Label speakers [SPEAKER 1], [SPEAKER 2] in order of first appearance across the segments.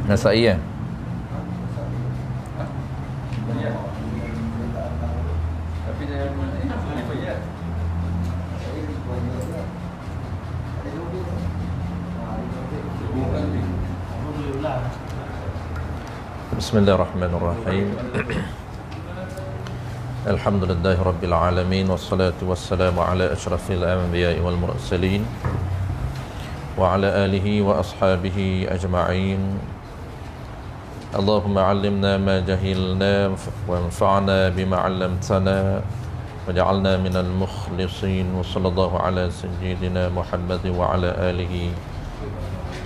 [SPEAKER 1] Nasai ya?
[SPEAKER 2] Tapi dia
[SPEAKER 1] Bismillahirrahmanirrahim. Alhamdulillahi rabbil alamin, wassalatu wassalamu ala asyrafil anbiya'i wal mursalin wa ala alihi wa ashabihi ajma'in. Allahumma 'allimna ma jahilna wanfa'na bima 'allamtana waj'alna minal mukhlisin. Wa sallallahu ala sayyidina Muhammad wa ala alihi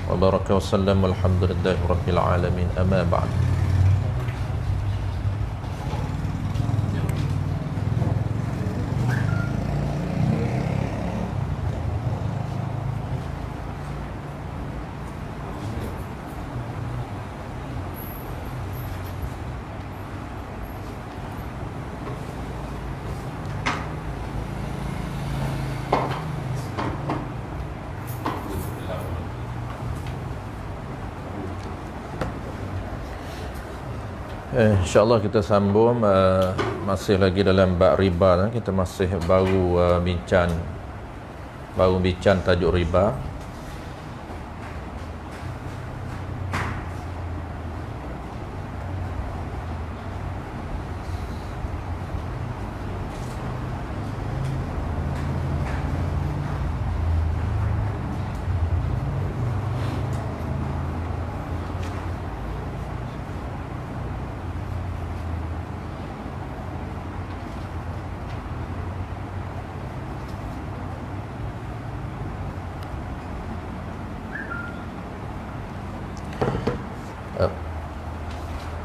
[SPEAKER 1] wa baraka wa sallam. Alhamdulillahi rabbil alamin. Amma ba'd. InsyaAllah kita sambung masih lagi dalam bab riba. Kita masih baru bincang tajuk riba.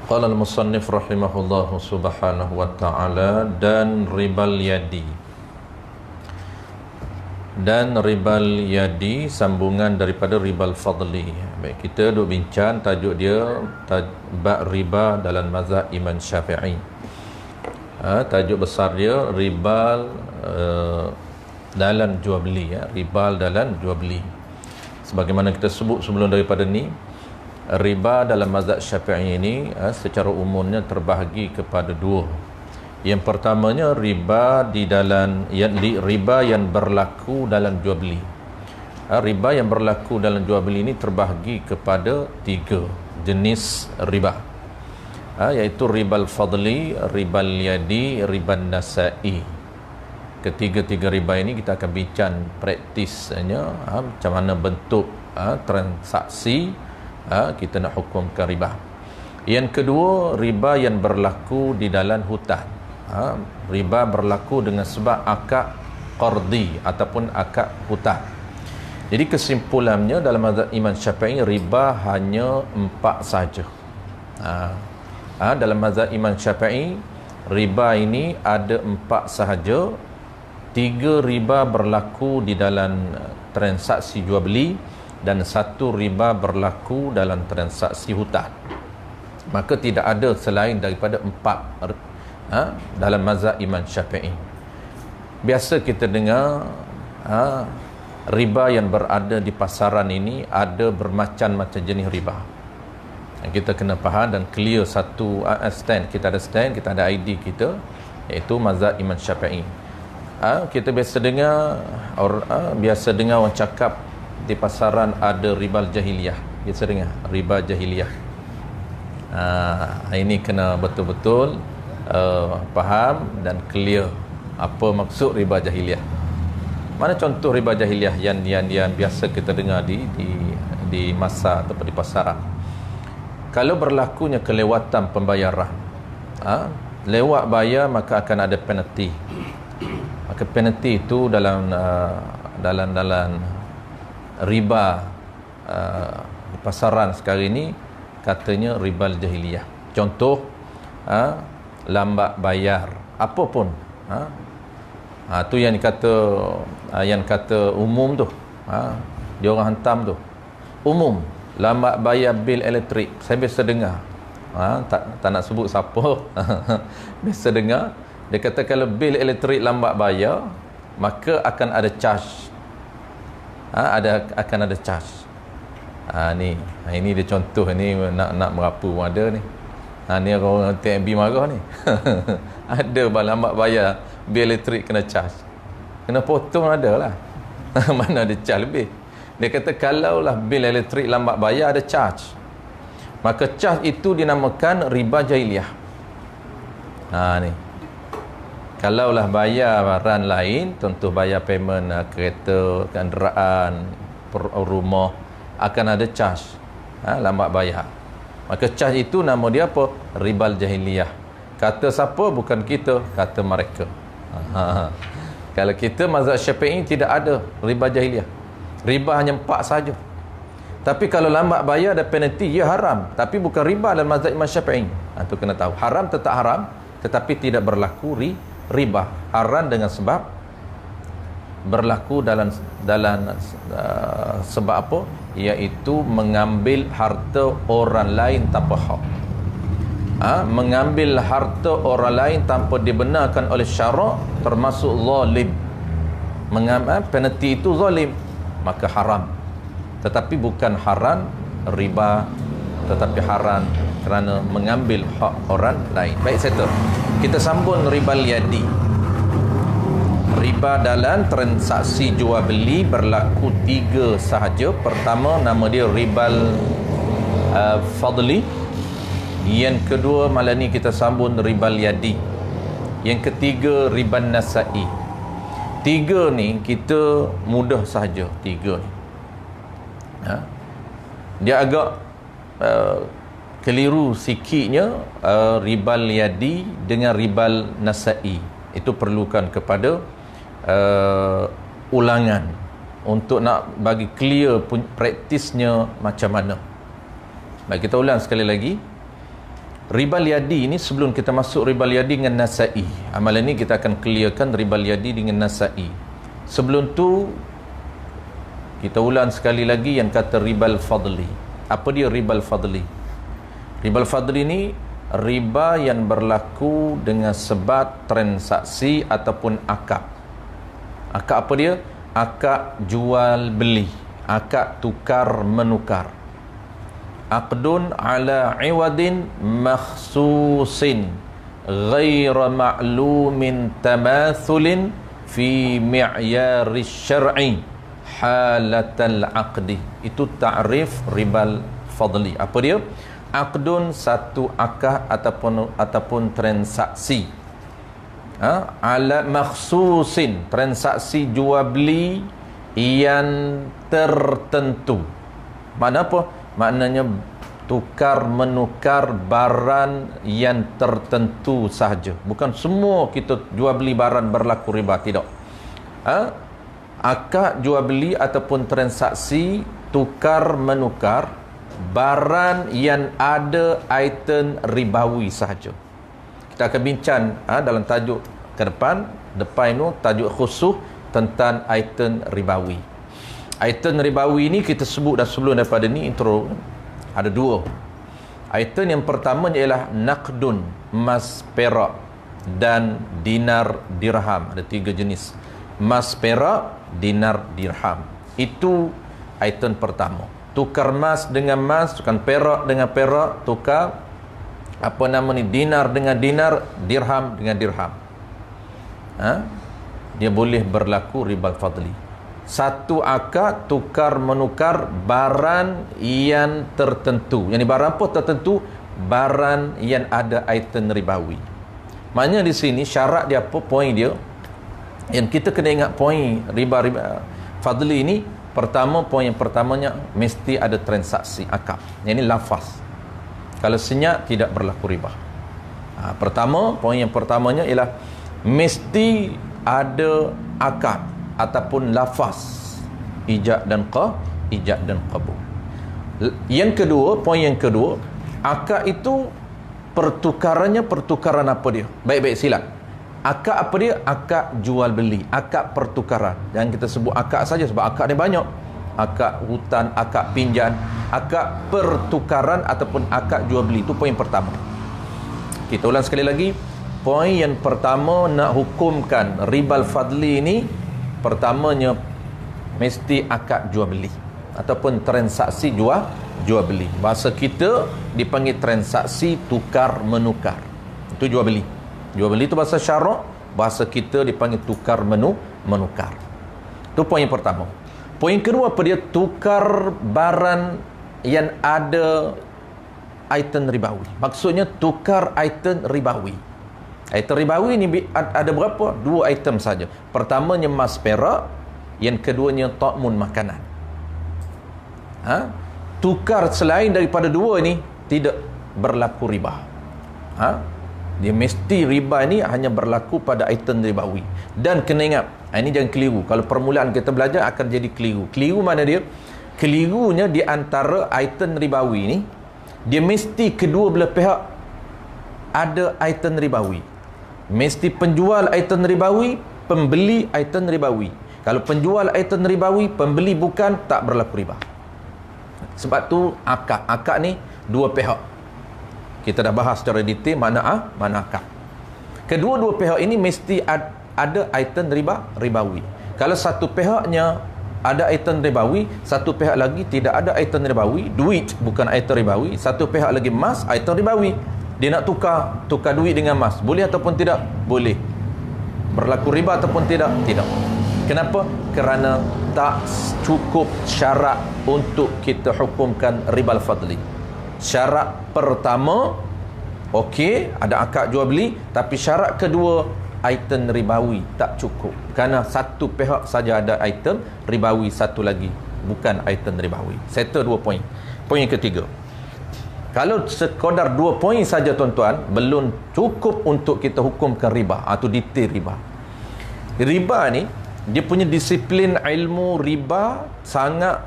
[SPEAKER 1] Qala al-musannif rahimahullahu subhanahu wa ta'ala, dan ribal yadi. Dan ribal yadi sambungan daripada ribal fadli. Baik, kita duk bincang tajuk dia bab riba dalam mazhab Imam Syafi'i. Tajuk besar dia ribal dalam jual beli, ribal dalam jual beli. Sebagaimana kita sebut sebelum daripada ni, riba dalam mazhab Syafi'i ini secara umumnya terbahagi kepada dua. Yang pertamanya riba riba yang berlaku dalam jual beli. Riba yang berlaku dalam jual beli ini terbahagi kepada tiga jenis riba, iaitu ribal fadli, ribal yadi, ribal nasai. Ketiga-tiga riba ini kita akan bincang praktisnya, macam mana bentuk transaksi kita nak hukumkan riba. Yang kedua, riba yang berlaku di dalam hutang. Riba berlaku dengan sebab akad qardi ataupun akad hutang. Jadi kesimpulannya dalam mazhab Imam Syafi'i, riba hanya 4 saja. Dalam mazhab Imam Syafi'i, riba ini ada 4 sahaja. 3 riba berlaku di dalam transaksi jual beli dan 1 riba berlaku dalam transaksi hutang. Maka tidak ada selain daripada 4 dalam mazhab Imam Syafi'i. Biasa kita dengar riba yang berada di pasaran ini ada bermacam-macam jenis riba. Kita kena faham dan clear satu stand. Kita ada stand, kita ada ID kita, iaitu mazhab Imam Syafi'i. Kita biasa dengar orang cakap di pasaran ada ribal jahiliyah. Biasa dengar riba jahiliyah. Ini kena betul-betul faham dan clear apa maksud riba jahiliyah. Mana contoh riba jahiliyah yang biasa kita dengar di masa atau di pasaran? Kalau berlakunya kelewatan pembayaran, lewat bayar maka akan ada penalti. Maka penalti itu dalam riba di pasaran sekarang ini katanya ribal jahiliyah. Contoh, lambat bayar apapun, tu yang kata umum tu, dia orang hantam tu umum, lambat bayar bil elektrik. Saya biasa dengar, tak nak sebut siapa biasa dengar dia kata kalau bil elektrik lambat bayar maka akan ada charge, akan ada charge. Ini dia contoh ni, nak merapu pun ada ni. Ni orang TNB marah ni. Ada lambat bayar bil elektrik kena charge. Kena potong ada lah. Mana ada charge lebih. Dia kata kalaulah bil elektrik lambat bayar ada charge, maka charge itu dinamakan riba jahiliah. Ni. Kalaulah bayar barang lain, contoh bayar payment kereta, kenderaan, rumah, akan ada charge. Lambat bayar. Maka charge itu nama dia apa? Ribal jahiliah. Kata siapa? Bukan kita, kata mereka. Kalau kita mazhab Syafi'i tidak ada riba jahiliah. Riba hanya 4 saja. Tapi kalau lambat bayar ada penalti, ia haram. Tapi bukan riba dalam mazhab Imam Syafi'i. Itu kena tahu. Haram tetap haram, tetapi tidak berlaku riba. Haram dengan sebab berlaku dalam sebab apa? Iaitu mengambil harta orang lain tanpa hak. Mengambil harta orang lain tanpa dibenarkan oleh syarak termasuk zalim. Mengambil penalti itu zalim, maka haram. Tetapi bukan haram riba, tetapi haram kerana mengambil hak orang lain. Baik, settle. Kita sambung ribal yadi. Riba dalam transaksi jual beli berlaku 3 sahaja. Pertama, nama dia ribal fadli. Yang kedua, malam ni kita sambung ribal yadi. Yang ketiga, riban nasai. 3 ni kita mudah sahaja. 3 ni dia agak keliru sikitnya. Ribal yadi dengan ribal nasai itu perlukan kepada ulangan untuk nak bagi clear praktisnya macam mana. Baik, kita ulang sekali lagi. Ribal yadi ini, sebelum kita masuk ribal yadi dengan nasai, amalan ini kita akan clearkan ribal yadi dengan nasai. Sebelum tu kita ulang sekali lagi yang kata ribal fadli. Apa dia ribal fadli? Ribal fadli ini riba yang berlaku dengan sebab transaksi ataupun akad. Akad apa dia? Akad jual beli, akad tukar menukar. Aqdun ala iwadin makhsusin ghaira ma'lumin tamathulin fi mi'yari syar'i halatal aqdi. Itu ta'rif ribal fadli. Apa dia? Aqdun, satu akad ataupun transaksi ala makhsusin, transaksi jual beli yang tertentu. Makna apa? Maknanya tukar menukar barang yang tertentu sahaja. Bukan semua kita jual beli barang berlaku riba, tidak. Akad jual beli ataupun transaksi tukar menukar barang yang ada item ribawi sahaja. Kita akan bincang dalam tajuk ke depan itu tajuk khusus tentang item ribawi. Item ribawi ni kita sebut dah sebelum daripada ni intro. Ada 2. Item yang pertama ialah naqdun, emas perak, dan dinar dirham. Ada 3 jenis. Emas perak, dinar dirham. Itu item pertama. Tukar emas dengan emas, tukar perak dengan perak, tukar dinar dengan dinar, dirham dengan dirham. Dia boleh berlaku ribal fadli. Satu akad tukar menukar barang yang tertentu. Yang barang apa tertentu? Barang yang ada item ribawi. Maknanya di sini syarat dia apa? Poin dia yang kita kena ingat, poin riba fadli ini. Pertama, poin yang pertamanya mesti ada transaksi akad. Yang ini lafaz. Kalau senyap tidak berlaku riba. Poin yang pertamanya ialah mesti ada akad ataupun lafaz ijab dan qabul. Yang kedua, poin yang kedua, akad itu pertukarannya pertukaran apa dia? Baik-baik silat. Akad apa dia? Akad jual beli, akad pertukaran. Jangan kita sebut akad saja sebab akad dia banyak. Akad hutan, akad pinjam, akad pertukaran ataupun akad jual beli. Itu poin pertama. Kita ulang sekali lagi. Poin yang pertama nak hukumkan ribal fadli ini, pertamanya mesti akad jual beli. ataupun transaksi jual beli. Bahasa kita dipanggil transaksi tukar menukar. Itu jual beli. Jual beli itu bahasa syarak, bahasa kita dipanggil tukar menukar. Itu poin yang pertama. Poin kedua apa dia? Tukar barang yang ada item ribawi. Maksudnya tukar item ribawi. Item ribawi ni ada berapa? 2 item saja. Pertamanya emas perak, yang keduanya ta'mun makanan. Tukar selain daripada 2 ni tidak berlaku riba. Dia mesti riba ni hanya berlaku pada item ribawi. Dan kena ingat, ini jangan keliru. Kalau permulaan kita belajar akan jadi keliru. Keliru mana dia? Kelirunya di antara item ribawi ni, dia mesti kedua belah pihak ada item ribawi. Mesti penjual item ribawi, pembeli item ribawi. Kalau penjual item ribawi, pembeli bukan, tak berlaku riba. Sebab tu akad. Akad ni dua pihak. Kita dah bahas secara detail mana akad. Kedua-dua pihak ini mesti ada item ribawi. Kalau satu pihaknya ada item ribawi, satu pihak lagi tidak ada item ribawi, duit bukan item ribawi, satu pihak lagi emas, item ribawi. Dia nak tukar duit dengan emas, boleh ataupun tidak? Boleh. Berlaku riba ataupun tidak? Tidak. Kenapa? Kerana tak cukup syarat untuk kita hukumkan ribal fadli. Syarat pertama, okey, ada akad jual beli, tapi syarat kedua, item ribawi tak cukup. Kerana satu pihak saja ada item ribawi, satu lagi bukan item ribawi. Settle 2 poin. Poin yang ketiga, kalau sekadar 2 poin saja tuan-tuan, belum cukup untuk kita hukumkan riba atau detail riba. Riba ni, dia punya disiplin ilmu riba sangat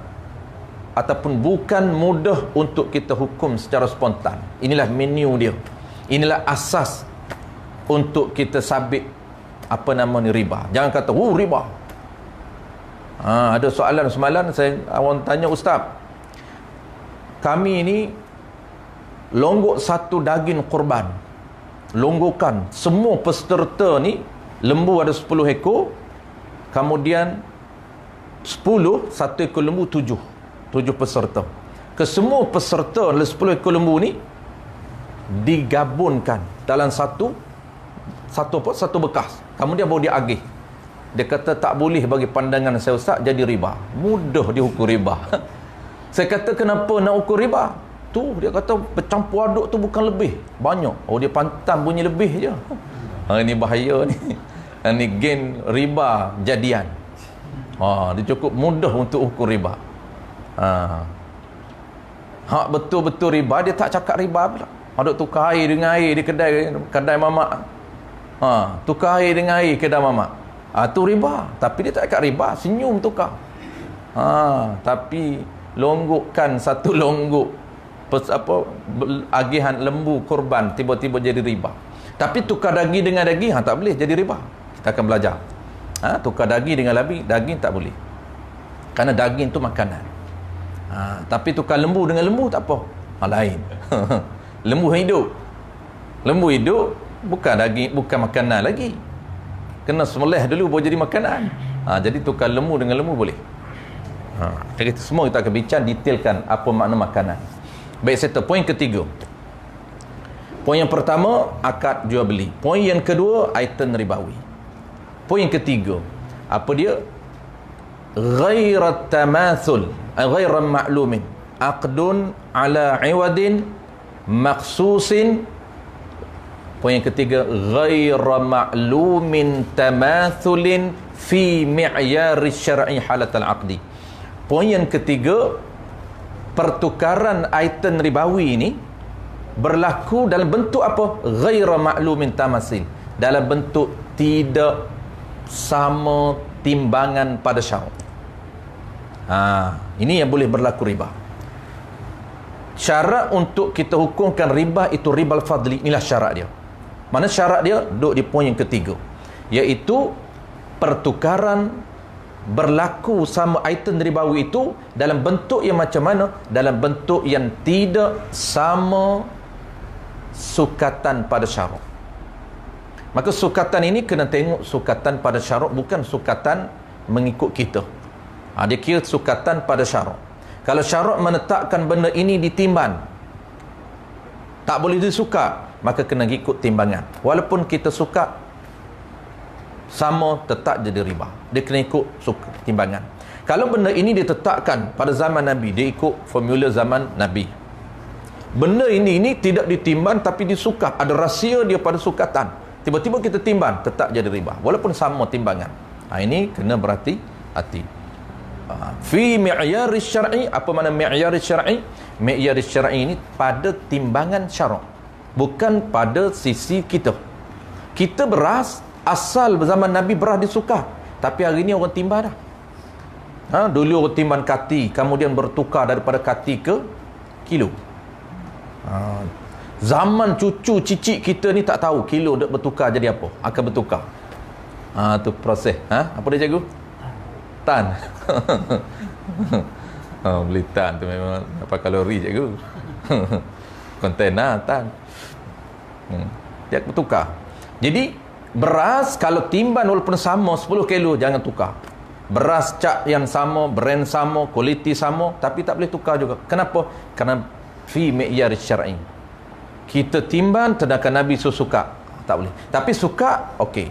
[SPEAKER 1] ataupun bukan mudah untuk kita hukum secara spontan. Inilah menu dia. Inilah asas untuk kita sabit apa nama ni riba. Jangan kata, riba. Ada soalan semalam, orang tanya, Ustaz, kami ni longgok satu daging korban. Longgokan semua peserta ni, lembu ada 10 ekor, kemudian 10, satu ekor lembu 7 peserta. Kesemua peserta 10 ekor lembu ni digabungkan dalam satu bekas, kemudian baru dia agih. Dia kata tak boleh bagi pandangan saya, Ustaz, jadi riba. Mudah dia ukur riba. Saya kata, kenapa nak ukur riba? Tu dia kata bercampur aduk tu bukan lebih banyak. Dia pantang bunyi lebih je. Ini bahaya ni. Ini gain riba jadian. Dia cukup mudah untuk ukur riba. Hak betul-betul riba, dia tak cakap riba pula. Ada tukar air dengan air di kedai mamak. Tukar air dengan air kedai mamak. Tu riba. Tapi dia tak cakap riba, senyum tukar. Tapi longgokkan satu longgok agihan lembu korban tiba-tiba jadi riba. Tapi tukar daging dengan daging tak boleh jadi riba. Kita akan belajar. Tukar daging dengan daging tak boleh. Kerana daging tu makanan. Tapi tukar lembu dengan lembu tak apa. Lain. Lembu hidup bukan daging, bukan makanan lagi. Kena sembelih dulu baru jadi makanan. Jadi tukar lembu dengan lembu boleh. Jadi semua kita akan bincang detailkan apa makna makanan. Baik, settle. Poin ketiga. Poin yang pertama, akad jual beli. Poin yang kedua, item ribawi. Poin yang ketiga, apa dia? Ghairat tamathul, ghairan ma'lumin, aqdun ala iwadin maksusin. Poin yang ketiga, ghaira ma'lumin tamathulin fi mi'yari syar'i halatal aqdi. Poin yang ketiga, pertukaran item ribawi ini berlaku dalam bentuk apa? Ghaira ma'lumin tamasil, dalam bentuk tidak sama timbangan pada syarak. Ini yang boleh berlaku riba. Syarat untuk kita hukumkan riba itu ribal fadli. Inilah syarat dia. Mana syarat dia? Duduk di poin yang ketiga, iaitu pertukaran berlaku sama item ribawi itu dalam bentuk yang macam mana? Dalam bentuk yang tidak sama sukatan pada syarak. Maka sukatan ini kena tengok sukatan pada syarak, bukan sukatan mengikut kita. Dia kira sukatan pada syarak. Kalau syarak menetapkan benda ini ditimbang, tak boleh disuka, maka kena ikut timbangan. Walaupun kita suka, sama tetap jadi riba. Dia kena ikut timbangan. Kalau benda ini ditetapkan pada zaman Nabi, dia ikut formula zaman Nabi. Benda ini tidak ditimbang tapi disuka, ada rahsia dia pada sukatan. Tiba-tiba kita timbang, tetap jadi riba. Walaupun sama timbangan. Ini kena berhati-hati. Fi mi'yaris syar'i. Apa makna mi'yaris syar'i? Mi'yaris syar'i ini pada timbangan syarak, bukan pada sisi kita. Kita beras, asal zaman Nabi beras disuka, tapi hari ni orang timbang dah. Dulu orang timbang kati, kemudian bertukar daripada kati ke kilo. Zaman cucu cicit kita ni tak tahu kilo dak bertukar jadi apa, akan bertukar. Tu proses. Apa dia cikgu? Tan. Beli tan tu memang apa kalori cikgu. Kontainer tan. Dia bertukar. Jadi beras kalau timbang walaupun sama 10 kilo jangan tukar. Beras cap yang sama, brand sama, kualiti sama, tapi tak boleh tukar juga. Kenapa? Kerana fi mi'yar syar'i. Kita timbang sedangkan Nabi suka, tak boleh. Tapi suka okey.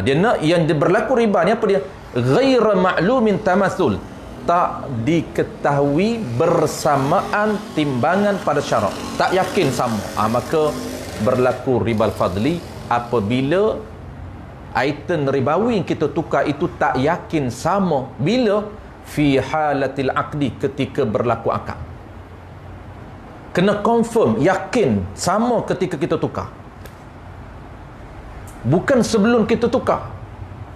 [SPEAKER 1] Dia nak yang berlaku riba ni apa dia? Ghaira ma'lumin tamassul. Tak diketahui bersamaan timbangan pada syarak. Tak yakin sama. Maka berlaku ribal fadli apabila item ribawi yang kita tukar itu tak yakin sama. Bila? Fi halatil aqdi, ketika berlaku akad. Kena confirm, yakin sama ketika kita tukar, bukan sebelum kita tukar.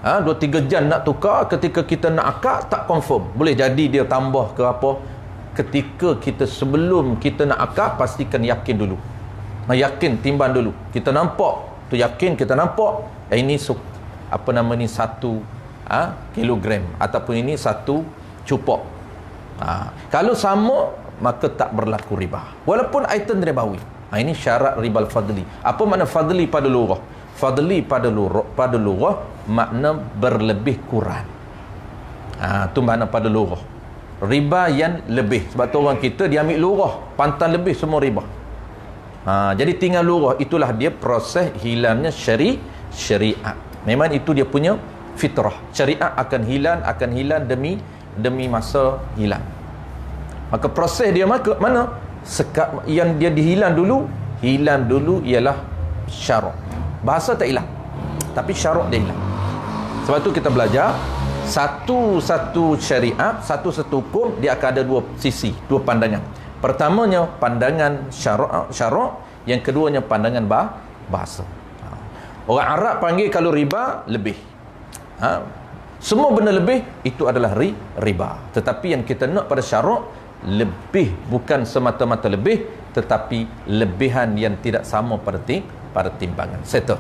[SPEAKER 1] 2-3 jam nak tukar, ketika kita nak akad tak confirm. Boleh jadi dia tambah ke apa. Ketika kita sebelum kita nak akad, pastikan yakin dulu. Yakin, timbang dulu. Kita nampak tu, yakin kita nampak ini apa nama ni 1 kilogram ataupun ini 1 cupok. Kalau sama, maka tak berlaku riba walaupun item ribawi. Ini syarat ribal fadli. Apa makna fadli pada lurah? Fadli pada lurah makna berlebih kurang. Tu makna pada lurah. Riba yang lebih. Sebab tu orang kita dia ambil lurah, pantan lebih semua riba. Jadi tinggal lurah, itulah dia proses hilangnya syariat. Memang itu dia punya fitrah. Syariat akan hilang demi masa hilang. Maka proses dia mana? Yang dia hilang dulu ialah syarak. Bahasa tak hilang, tapi syarak dia hilang. Sebab tu kita belajar satu syariat, satu hukum, dia akan ada 2 sisi, 2 pandangan. Pertamanya pandangan syarak, yang keduanya pandangan bahasa. Orang Arab panggil kalau riba lebih. Semua benda lebih itu adalah riba. Tetapi yang kita nak pada syarak, lebih bukan semata-mata lebih, tetapi lebihan yang tidak sama pada timbangan. Settle.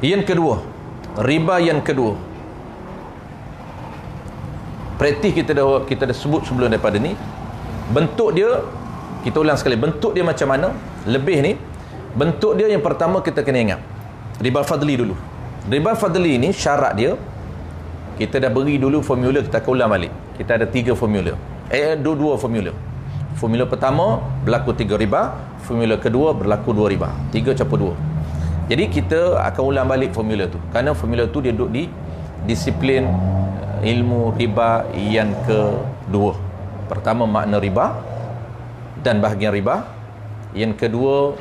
[SPEAKER 1] Yang kedua, riba yang kedua. Praktis kita dah sebut sebelum daripada ni. Bentuk dia, kita ulang sekali, bentuk dia macam mana? Lebih ni, bentuk dia yang pertama kita kena ingat. Riba fadli dulu. Riba fadli ni syarat dia, kita dah beri dulu formula, kita akan ulang balik. Kita ada 3 formula. Dua formula. Formula pertama berlaku 3 riba, formula kedua berlaku 2 riba. 3 campur 2. Jadi kita akan ulang balik formula tu. Kerana formula tu dia duduk di disiplin ilmu riba yang kedua. Pertama makna riba dan bahagian riba. Yang kedua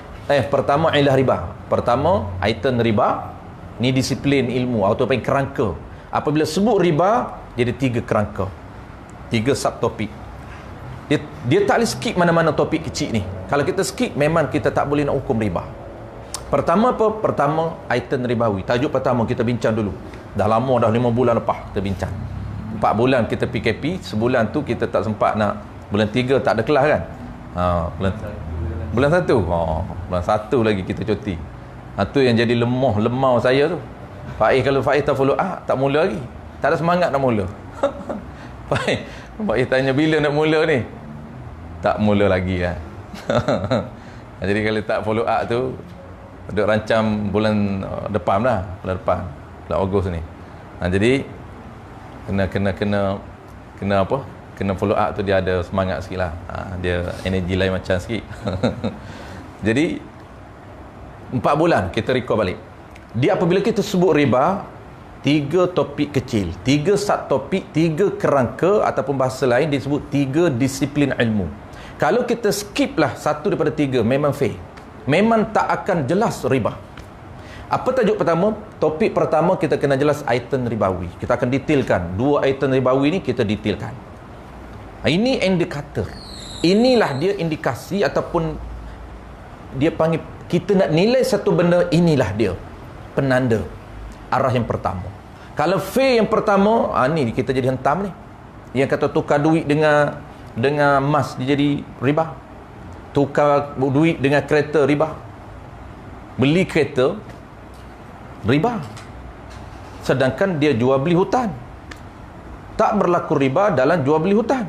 [SPEAKER 1] pertama ilah riba. Pertama item riba. Ni disiplin ilmu atau apa yang kerangka. Apabila sebut riba, dia ada 3 kerangka, 3 subtopik. Dia tak boleh skip mana-mana topik kecil ni. Kalau kita skip, memang kita tak boleh nak hukum riba. Pertama apa? Pertama item ribawi. Tajuk pertama kita bincang dulu. Dah lama, dah 5 bulan lepas kita bincang. 4 bulan kita PKP, sebulan tu kita tak sempat nak. Bulan 3 tak ada kelas kan? Bulan 1. Bulan 1 lagi kita cuti. Tu yang jadi lemah saya tu. Kalau Faiz tak follow tak mula lagi. Tak ada semangat nak mula. Faiz tanya bila nak mula ni? Tak mula lagi lah. Jadi kalau tak follow tu, duk rancang bulan depan lah. Bulan Ogos ni. Jadi kena kena apa? Kena follow up tu dia ada semangat sikit lah. Dia energi lain macam sikit. Jadi 4 bulan kita record balik. Dia apabila kita sebut riba, 3 topik kecil, 3 subtopik, 3 kerangka ataupun bahasa lain disebut 3 disiplin ilmu. Kalau kita skip lah satu daripada 3, memang fail. Memang tak akan jelas riba. Apa tajuk pertama? Topik pertama kita kena jelas item ribawi. Kita akan detailkan 2 item ribawi ni, kita detailkan. Ini indikator. Inilah dia indikasi ataupun dia panggil, kita nak nilai satu benda, inilah dia penanda arah yang pertama. Kalau fail yang pertama, ni kita jadi hentam ni. Yang kata tukar duit dengan emas dia jadi riba. Tukar duit dengan kereta riba. Beli kereta riba. Sedangkan dia jual beli hutan. Tak berlaku riba dalam jual beli hutan.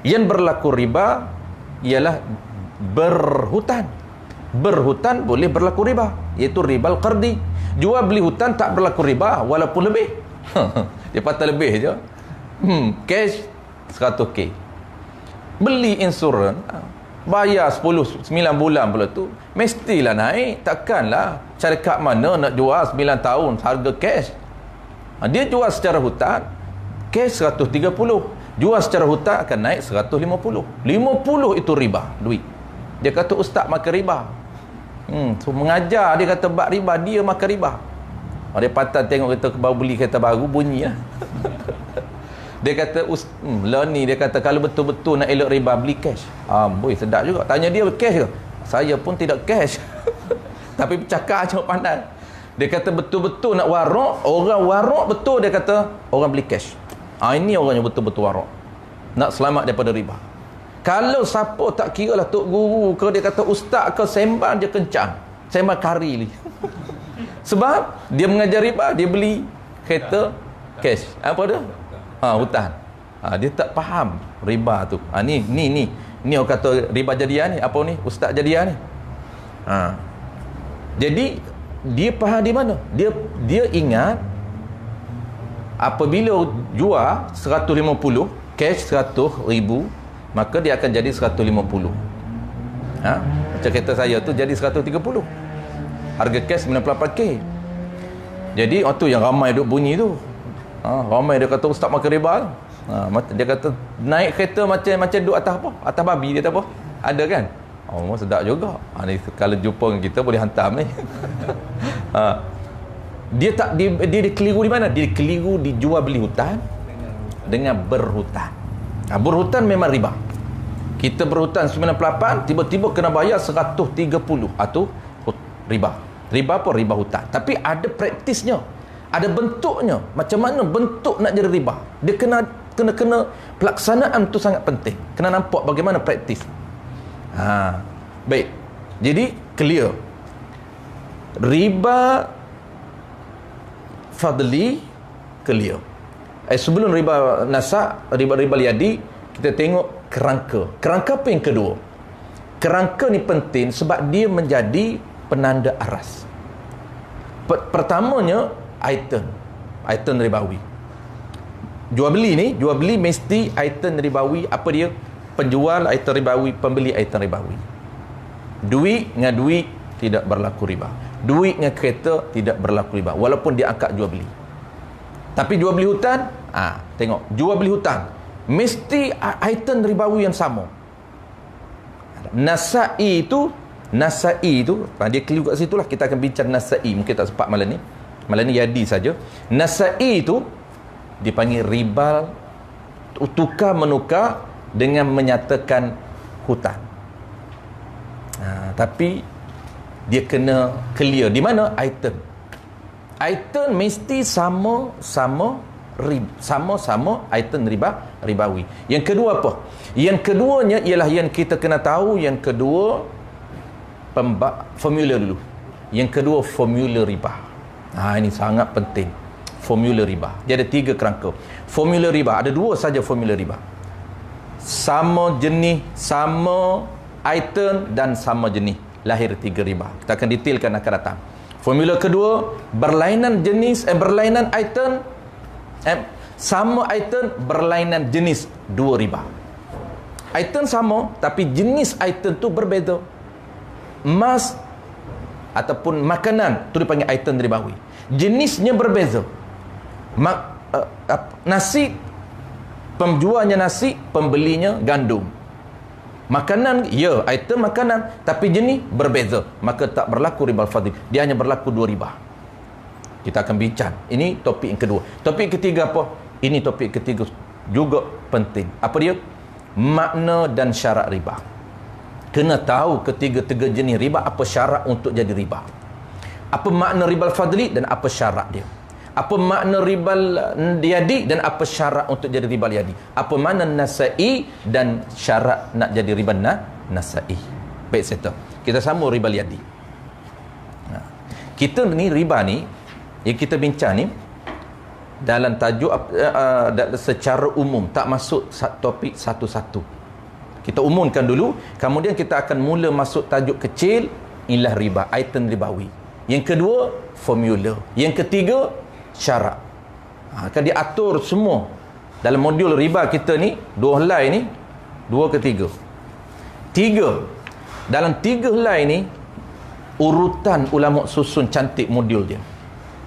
[SPEAKER 1] Yang berlaku riba ialah berhutan. Berhutan boleh berlaku riba, iaitu ribal qardi. Jual beli hutan tak berlaku riba walaupun lebih. Dia patah lebih je. Cash 100k. Beli insurans, bayar 9 bulan pula tu, mestilah naik. Takkanlah syarikat mana nak jual 9 tahun harga cash. Dia jual secara hutan, cash 130. Jual secara hutan akan naik 150. 50 itu riba, duit. Dia kata ustaz makan riba. So mengajar, dia kata bab riba, dia makan riba. Dia patah tengok kita baru beli kereta baru, bunyi lah. Dia kata lah ni, dia kata kalau betul-betul nak elok riba, beli cash. Boy, sedap juga. Tanya dia cash ke? Saya pun tidak cash. Tapi bercakap macam pandai. Dia kata betul-betul nak warak, orang warak betul, dia kata orang beli cash. Ini orang yang betul-betul warak, nak selamat daripada riba. Kalau siapa tak kira lah tok guru ke, dia kata ustaz ke, sembang je kencang, sembang kari ni. Sebab dia mengajar riba, dia beli kereta cash. Apa dia? Hutan. Dia tak faham riba tu. Ni orang kata riba jadiah ni. Apa ni? Ustaz jadiah ni. Jadi dia faham di mana? Dia ingat apabila jual 150, cash 100,000, maka dia akan jadi 150. Macam kereta saya tu jadi 130. Harga cash 98k. Jadi tu yang ramai duk bunyi tu. Ramai dia kata ustaz makan riba tu. Dia kata naik kereta macam duk atas apa? Atas babi dia tak apa? Ada kan? Sedap juga. Ni kalau jumpa dengan kita boleh hantam ni. Dia keliru di mana? Dia keliru di jual beli hutan dengan berhutan. Berhutan memang riba. Kita berhutan 98, tiba-tiba kena bayar 130. Itu riba. Riba apa? Riba hutan. Tapi ada praktisnya, ada bentuknya. Macam mana bentuk nak jadi riba? Dia kena pelaksanaan tu sangat penting. Kena nampak bagaimana praktis. Baik. Jadi clear. Riba fadli clear. Sebelum riba nasak, riba yadi, kita tengok kerangka. Kerangka apa yang kedua? Kerangka ni penting sebab dia menjadi penanda aras. Pertamanya item ribawi. Jual beli mesti item ribawi. Apa dia? Penjual item ribawi, pembeli item ribawi. Duit dengan duit tidak berlaku riba. Duit dengan kereta tidak berlaku riba, walaupun dia angkat jual beli. Tapi jual beli hutan, tengok, jual beli hutan mesti item ribawi yang sama. Nasa'i itu dia keliru kat situ lah. Kita akan bincang Nasa'i, mungkin tak sempat malam ni yadi saja. Nasa'i itu dipanggil riba, tukar menukar dengan menyatakan hutan. Tapi dia kena clear di mana item mesti sama-sama item ribawi. Yang kedua apa? Yang keduanya ialah yang kita kena tahu. Yang kedua formula dulu. Yang kedua formula riba. Ini sangat penting. Formula riba. Dia ada 3 kerangka. Formula riba ada 2 saja formula riba. Sama jenis, sama item dan sama jenis. Lahir 3 riba. Kita akan detailkan akan datang. Formula kedua, berlainan jenis, berlainan item, Sama item berlainan jenis, 2 riba. Item sama tapi jenis item tu berbeza. Emas ataupun makanan tu dipanggil item ribawi. Jenisnya berbeza. Nasi, penjualnya nasi, pembelinya gandum. Makanan, ya, item makanan, tapi jenis berbeza, maka tak berlaku ribal fadli. Dia hanya berlaku 2 riba. Kita akan bincang. Ini topik yang kedua. Topik ketiga apa? Ini topik ketiga juga penting. Apa dia? Makna dan syarat riba. Kena tahu ketiga-tiga jenis riba, apa syarat untuk jadi riba. Apa makna ribal fadli dan apa syarat dia. Apa makna ribal yadi dan apa syarat untuk jadi ribal yadi. Apa makna nasai dan syarat nak jadi riba nasai. Baik, settle. Kita sambung ribal yadi. Kita ni riba ni yang kita bincang ni dalam tajuk secara umum, tak masuk topik satu-satu. Kita umumkan dulu, kemudian kita akan mula masuk tajuk kecil, inilah riba, item ribawi. Yang kedua, formula. Yang ketiga, syarat. Akan diatur semua dalam modul riba kita ni, 2 helai ni, 2 ke 3. 3. Dalam 3 helai ni, urutan ulama susun cantik modul dia.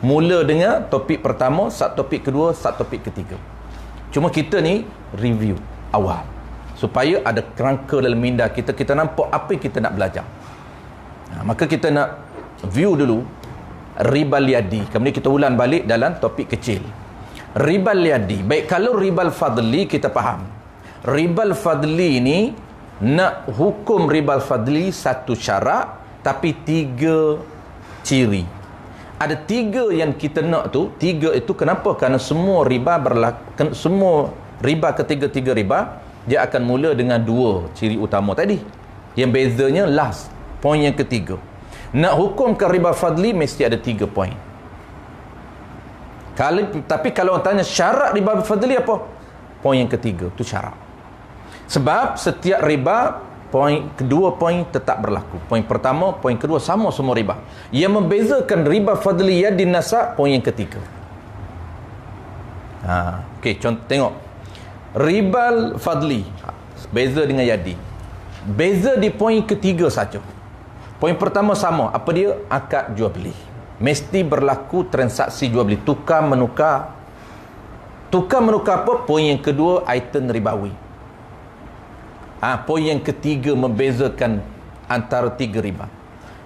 [SPEAKER 1] Mula dengan topik pertama, topik kedua, topik ketiga. Cuma kita ni review awal supaya ada kerangka dalam minda kita, kita nampak apa yang kita nak belajar. Maka kita nak view dulu ribal yadi, kemudian kita ulang balik dalam topik kecil. Ribal yadi, baik, kalau ribal fadli kita faham. Ribal fadli ni, nak hukum ribal fadli satu syarat tapi 3 ciri. Ada 3 yang kita nak tu. 3 itu kenapa? Kerana semua riba berlaku, semua riba ketiga-tiga riba, dia akan mula dengan 2 ciri utama tadi. Yang bezanya last, poin yang ketiga. Nak hukumkan riba fadli mesti ada 3 poin. Tapi kalau orang tanya syarat riba fadli apa? Poin yang ketiga, tu syarat. Sebab setiap riba, kedua poin tetap berlaku. Poin pertama, poin kedua sama semua riba. Yang membezakan riba fadli yadi nasa, poin yang ketiga. Okey, contoh tengok. Ribal fadli beza dengan yadi. Beza di poin ketiga saja. Poin pertama sama, apa dia? Akad jual beli. Mesti berlaku transaksi jual beli, tukar menukar. Tukar menukar apa? Poin yang kedua, item ribawi. Poin yang ketiga membezakan antara 3 riba.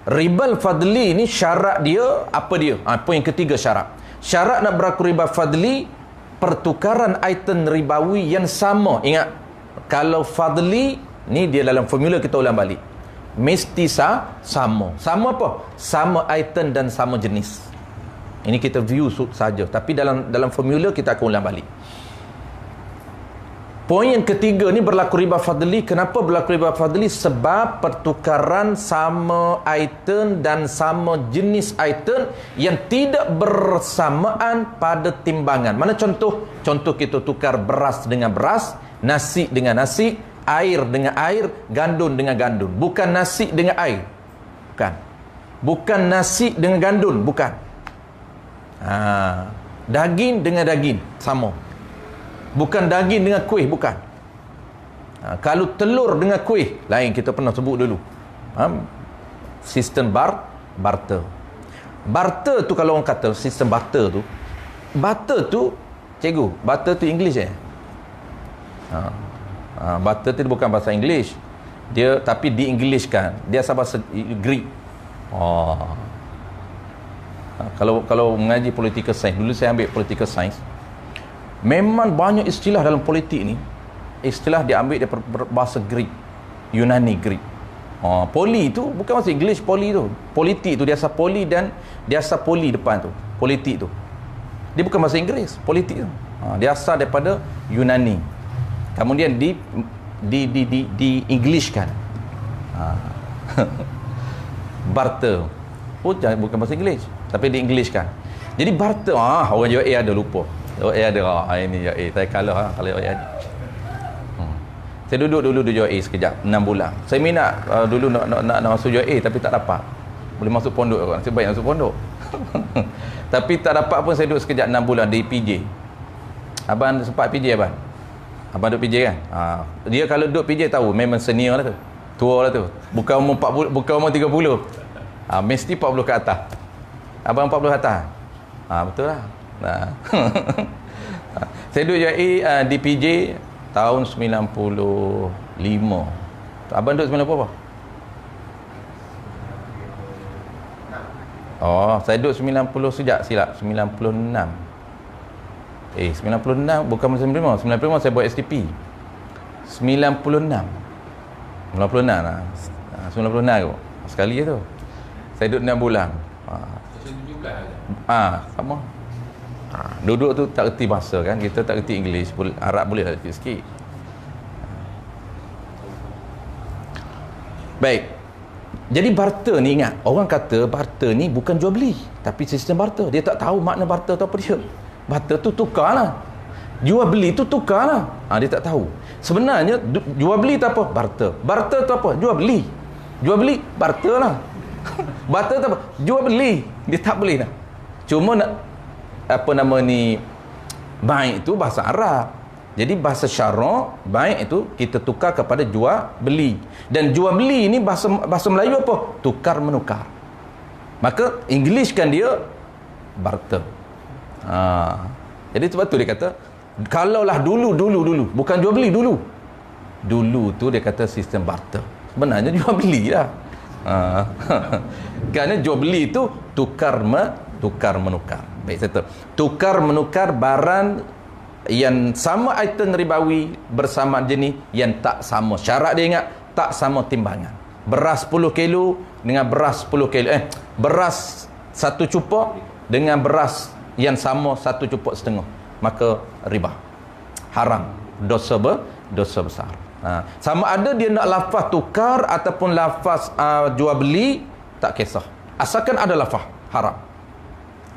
[SPEAKER 1] Ribal fadli ni syarat dia, apa dia? Poin yang ketiga syarat. Syarat nak berlaku riba fadli, pertukaran item ribawi yang sama. Ingat, kalau fadli ni dia dalam formula kita ulang balik. Mesti sama. Sama apa? Sama item dan sama jenis. Ini kita view saja. Tapi dalam formula kita akan ulang balik. Poin yang ketiga ni berlaku riba fadli. Kenapa berlaku riba fadli? Sebab pertukaran sama item dan sama jenis item yang tidak bersamaan pada timbangan. Mana contoh? Contoh kita tukar beras dengan beras, nasi dengan nasi, air dengan air, gandum dengan gandum. Bukan nasi dengan air. Bukan. Bukan nasi dengan gandum. Bukan. Daging dengan daging. Sama. Bukan daging dengan kuih, bukan. Kalau telur dengan kuih, lain, kita pernah sebut dulu. Sistem barter. Barter tu kalau orang kata sistem barter tu, cikgu, barter tu English barter tu bukan bahasa English. Dia tapi di Englishkan. Dia asal bahasa Greek. Kalau mengaji political science, dulu saya ambil political science. Memang banyak istilah dalam politik ni, istilah diambil daripada bahasa Greek, Yunani Greek. Poli tu bukan bahasa English, poli tu. Politik tu dia asal poli dan dia asal poli depan tu. Politik tu. Dia bukan bahasa Inggeris, politik tu. Dia asal daripada Yunani. Kemudian di Englishkan. Barter. Bukan bahasa English, tapi di Englishkan. Jadi barter, orang jawab ada lupa. Ada ini saya kalah kalau ada. Saya duduk dulu di JOA sekejap 6 bulan. Saya minat dulu nak masuk JOA tapi tak dapat. Boleh masuk pondok kan. Saya baik masuk pondok. Tapi tak dapat pun saya duduk sekejap 6 bulan di PJ. Abang sempat PJ abang? Abang duduk PJ kan? Dia kalau duduk PJ tahu memang senior lah tu. Tua lah tu. Bukan umur 40, bukan umur 30. Mesti 40 ke atas. Abang 40 ke atas? Betul lah. Saya duduk UAE di PJ tahun 95. Abang duduk 90 apa? Saya duduk 90 sejak silap 96. 96 bukan 95. 95 saya buat STP. 96 lah. 96 kot. Sekali je tu. Saya duduk 6 bulan. 17 sama. Duduk tu tak reti bahasa kan. Kita tak reti English, Arab boleh lah sikit. Baik. Jadi barter ni ingat, orang kata barter ni bukan jual beli, tapi sistem barter. Dia tak tahu makna barter tu apa dia. Barter tu tukar lah. Jual beli tu tukar lah. Dia tak tahu. Sebenarnya jual beli tu apa? Barter. Barter tu apa? Jual beli. Jual beli barter lah. Barter tu apa? Jual beli. Dia tak boleh dah. Cuma nak baik itu bahasa Arab. Jadi bahasa syarak baik itu kita tukar kepada jual beli. Dan jual beli ni bahasa Melayu apa? Tukar menukar. Maka English kan dia barter. Jadi sebab tu dia kata kalaulah dulu bukan jual beli dulu. Dulu tu dia kata sistem barter. Sebenarnya jual beli lah. Kerana jual beli itu tukar menukar. Baik saya tukar menukar barang yang sama item ribawi bersama jenis yang tak sama. Syarat dia ingat, tak sama timbangan. Beras 10 kilo dengan beras 10 kilo. Beras 1 cupok dengan beras yang sama 1 cupok setengah. Maka riba. Haram. Dosa besar. Sama ada dia nak lafaz tukar ataupun lafaz jual beli, tak kisah. Asalkan ada lafaz, haram.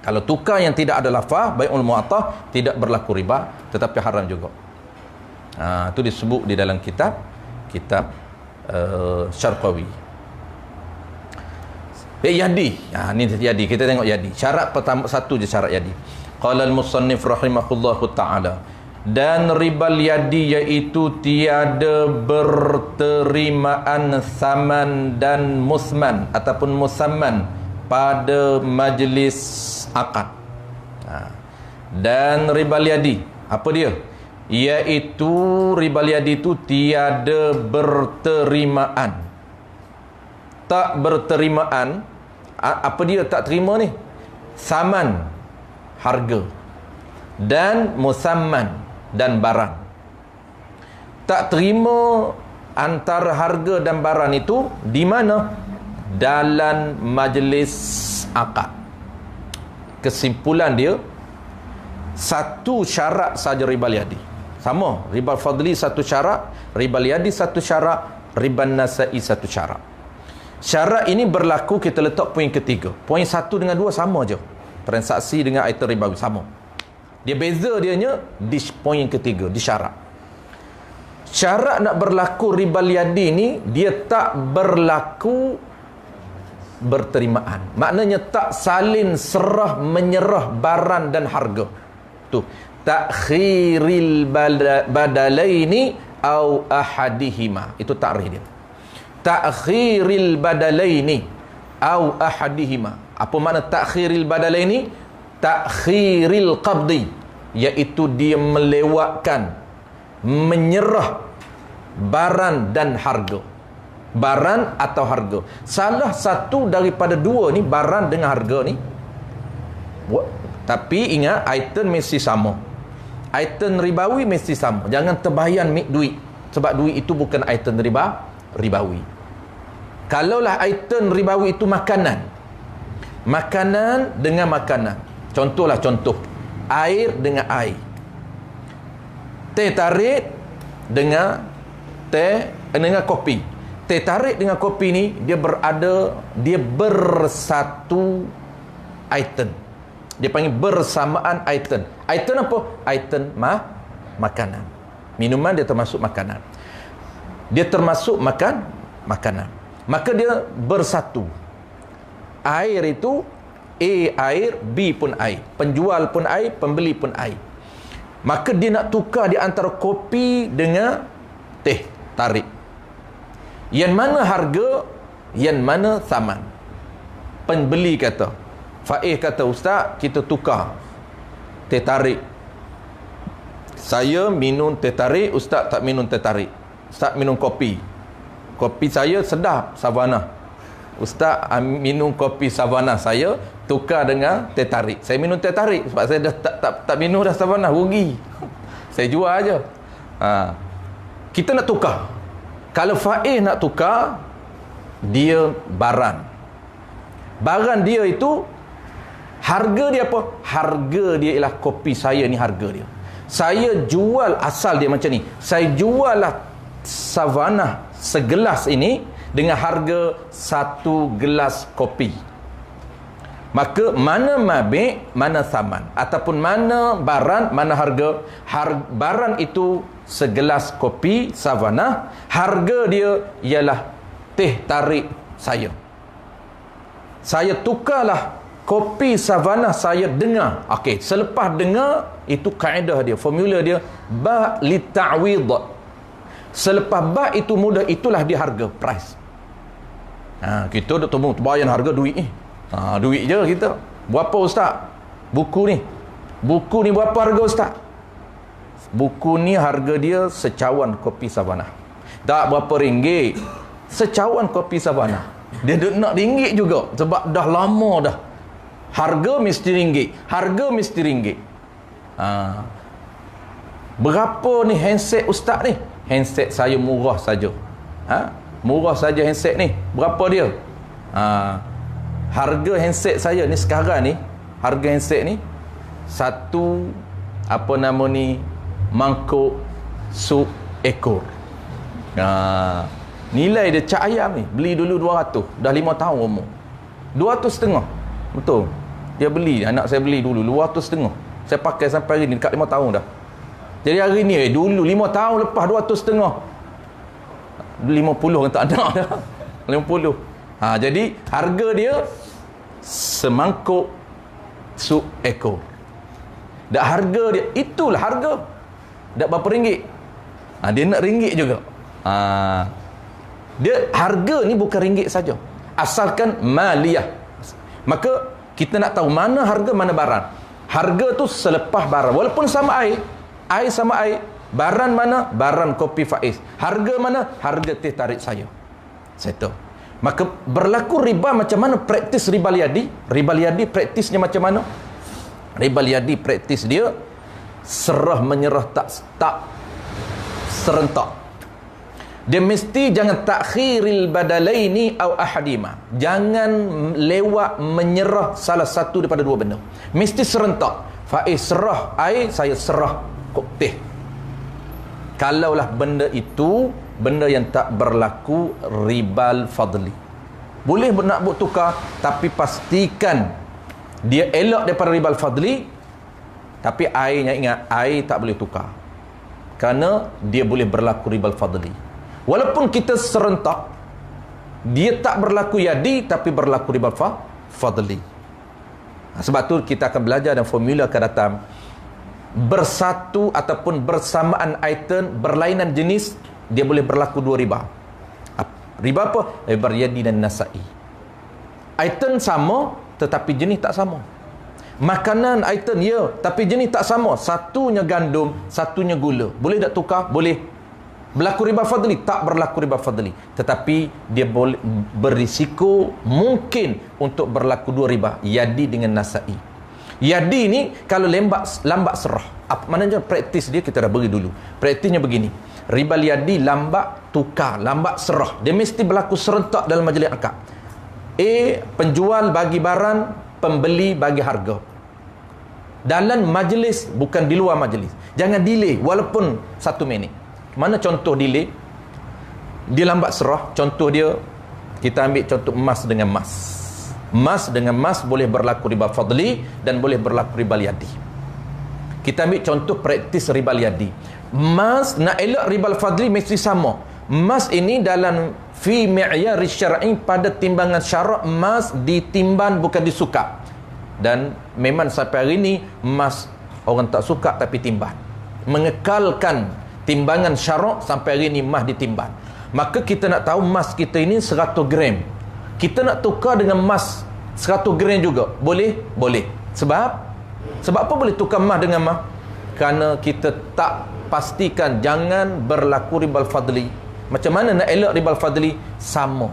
[SPEAKER 1] Kalau tukar yang tidak ada lafaz, bai'ul mu'attah, tidak berlaku riba, tetapi haram juga. Itu disebut di dalam kitab Syarqawi. Yadi. Ni yadi. Kita tengok yadi. Syarat pertama, satu je syarat yadi. Qala al-musannif rahimahullahu ta'ala. Dan ribal yadi iaitu tiada berterimaan saman dan musman ataupun musamman pada majlis akad. Dan ribal yadi, apa dia? Iaitu ribal yadi itu tiada berterimaan. Tak berterimaan. Apa dia tak terima ni? Saman, harga, dan musamman, dan barang. Tak terima antara harga dan barang itu di mana? Dalam majlis akad. Kesimpulan dia, satu syarat saja ribal yadi. Sama, ribal fadli satu syarat, ribal yadi satu syarat, ribal nasai satu syarat. Syarat ini berlaku, kita letak poin ketiga. Poin 1 dengan 2 sama je. Transaksi dengan item ribawi sama. Dia beza dianya di poin ketiga, di syarat. Syarat nak berlaku ribal yadi ni, dia tak berlaku berterimaan. Maknanya tak salin serah menyerah barang dan harga. Tu takhiril badalaini au ahadihima. Itu takrif dia. Takhiril badalaini au ahadihima. Apa makna takhiril badalaini? Takhiril qabdi, iaitu dia melewatkan, menyerah barang dan harga. Barang atau harga. Salah satu daripada dua ni, barang dengan harga ni. Tapi ingat, item mesti sama. Item ribawi mesti sama. Jangan terbayan duit. Sebab duit itu bukan item ribawi. Kalaulah item ribawi itu makanan. Makanan dengan makanan. Contoh. Air dengan air. Teh tarik dengan kopi. Teh tarik dengan kopi ni dia bersatu item. Dia panggil bersamaan item. Item apa? Item makanan. Minuman dia termasuk makanan. Dia termasuk makanan. Maka dia bersatu. Air itu A air, B pun air. Penjual pun air, pembeli pun air. Maka dia nak tukar di antara kopi dengan teh tarik. Yang mana harga, yang mana saman. Pembeli kata, Faiz kata, ustaz, kita tukar teh tarik. Saya minum teh tarik, ustaz tak minum teh tarik. Ustaz minum kopi. Kopi saya sedap, Savana. Ustaz minum kopi Savana saya, tukar dengan teh tarik. Saya minum teh tarik sebab saya dah tak minum dah Savana, rugi. Saya jual aja. Kita nak tukar. Kalau Faiz nak tukar, dia baran. Baran dia itu, harga dia apa? Harga dia ialah kopi saya ni, harga dia. Saya jual asal dia macam ni. Saya jual lah Savana segelas ini dengan harga 1 gelas kopi. Maka mana mabik, mana saman, ataupun mana baran, mana harga. Baran itu segelas kopi Savana, harga dia ialah teh tarik saya. Saya tukarlah kopi Savana saya dengar. Okey, selepas dengar, itu kaedah dia, formula dia, ba' li ta'wid. Selepas ba' itu mudah, itulah dia harga, price. Kita dah temu bayar harga duit ni. Duit je kita. Berapa ustaz? Buku ni berapa harga ustaz? Buku ni harga dia secawan kopi Savana. Tak berapa ringgit. Secawan kopi Savana. Dia nak ringgit juga sebab dah lama dah. Harga mesti ringgit. Harga mesti ringgit. Berapa ni handset ustaz ni? Handset saya murah saja. Murah saja handset ni. Berapa dia? Harga handset saya ni sekarang ni, harga handset ni satu mangkuk sup ekor. Nilai dia cak ayam ni, beli dulu 200, dah 5 tahun umur. 200.5. Betul. Dia beli, anak saya beli dulu 200.5. Saya pakai sampai hari ni dekat 5 tahun dah. Jadi hari ni dulu 5 tahun lepas 200.5. 50 kan tak ada dah. 50. Jadi harga dia semangkuk sup ekor. Dan harga dia, itulah harga. Tak berapa ringgit. Dia nak ringgit juga. Dia harga ni bukan ringgit saja. Asalkan maliyah. Maka kita nak tahu mana harga, mana barang. Harga tu selepas barang. Walaupun sama air sama air. Baran mana? Baran kopi Faiz. Harga mana? Harga teh tarik saya. Settle. Maka berlaku riba macam mana? Praktis riba liadi. Riba liadi praktisnya macam mana? Riba liadi praktis dia serah menyerah, tak serentak. Dia mesti jangan takhiril badalaini au ahadima. Jangan lewat menyerah salah satu daripada dua benda. Mesti serentak. Faiz serah air, saya serah kop teh. Kalaulah benda itu benda yang tak berlaku ribal fadli. Boleh nak buat tukar, tapi pastikan dia elak daripada ribal fadli. Tapi airnya, ingat, air tak boleh tukar, kerana dia boleh berlaku ribal fadli. Walaupun kita serentak, dia tak berlaku yadi, tapi berlaku ribal fadli. Sebab tu kita akan belajar dan formula akan datang. Bersatu ataupun bersamaan item, berlainan jenis, dia boleh berlaku dua riba. Riba apa? Riba yadi dan nasai. Item sama, tetapi jenis tak sama. Makanan item ya, tapi jenis tak sama. Satunya gandum, satunya gula. Boleh tak tukar? Boleh. Berlaku riba fadli? Tak berlaku riba fadli. Tetapi dia boleh berisiko mungkin untuk berlaku dua riba, yadi dengan nasai. Yadi ni kalau lambat serah. Apa maknanya praktis dia? Kita dah beri dulu. Praktisnya begini. Riba yadi lambat tukar, lambat serah. Dia mesti berlaku serentak dalam majlis akad. Penjual bagi barang, pembeli bagi harga. Dalam majlis, bukan di luar majlis. Jangan delay walaupun 1 minit. Mana contoh delay? Dia lambat serah. Contoh dia, kita ambil contoh emas dengan emas. Emas dengan emas boleh berlaku riba fadli dan boleh berlaku riba yadi. Kita ambil contoh praktis riba yadi. Emas nak elak riba fadli mesti sama. Emas ini dalam fi mi'yar syar'i, pada timbangan syarak emas ditimbang bukan disukar. Dan memang sampai hari ini emas orang tak suka tapi timbang. mengekalkan timbangan syarak sampai hari ni emas ditimbang. Maka kita nak tahu emas kita ini 100 gram. Kita nak tukar dengan emas 100 gram juga. Boleh? Boleh. Sebab apa boleh tukar emas dengan emas? Kerana kita tak pastikan jangan berlaku ribal fadli. Macam mana nak elak ribal fadli? Sama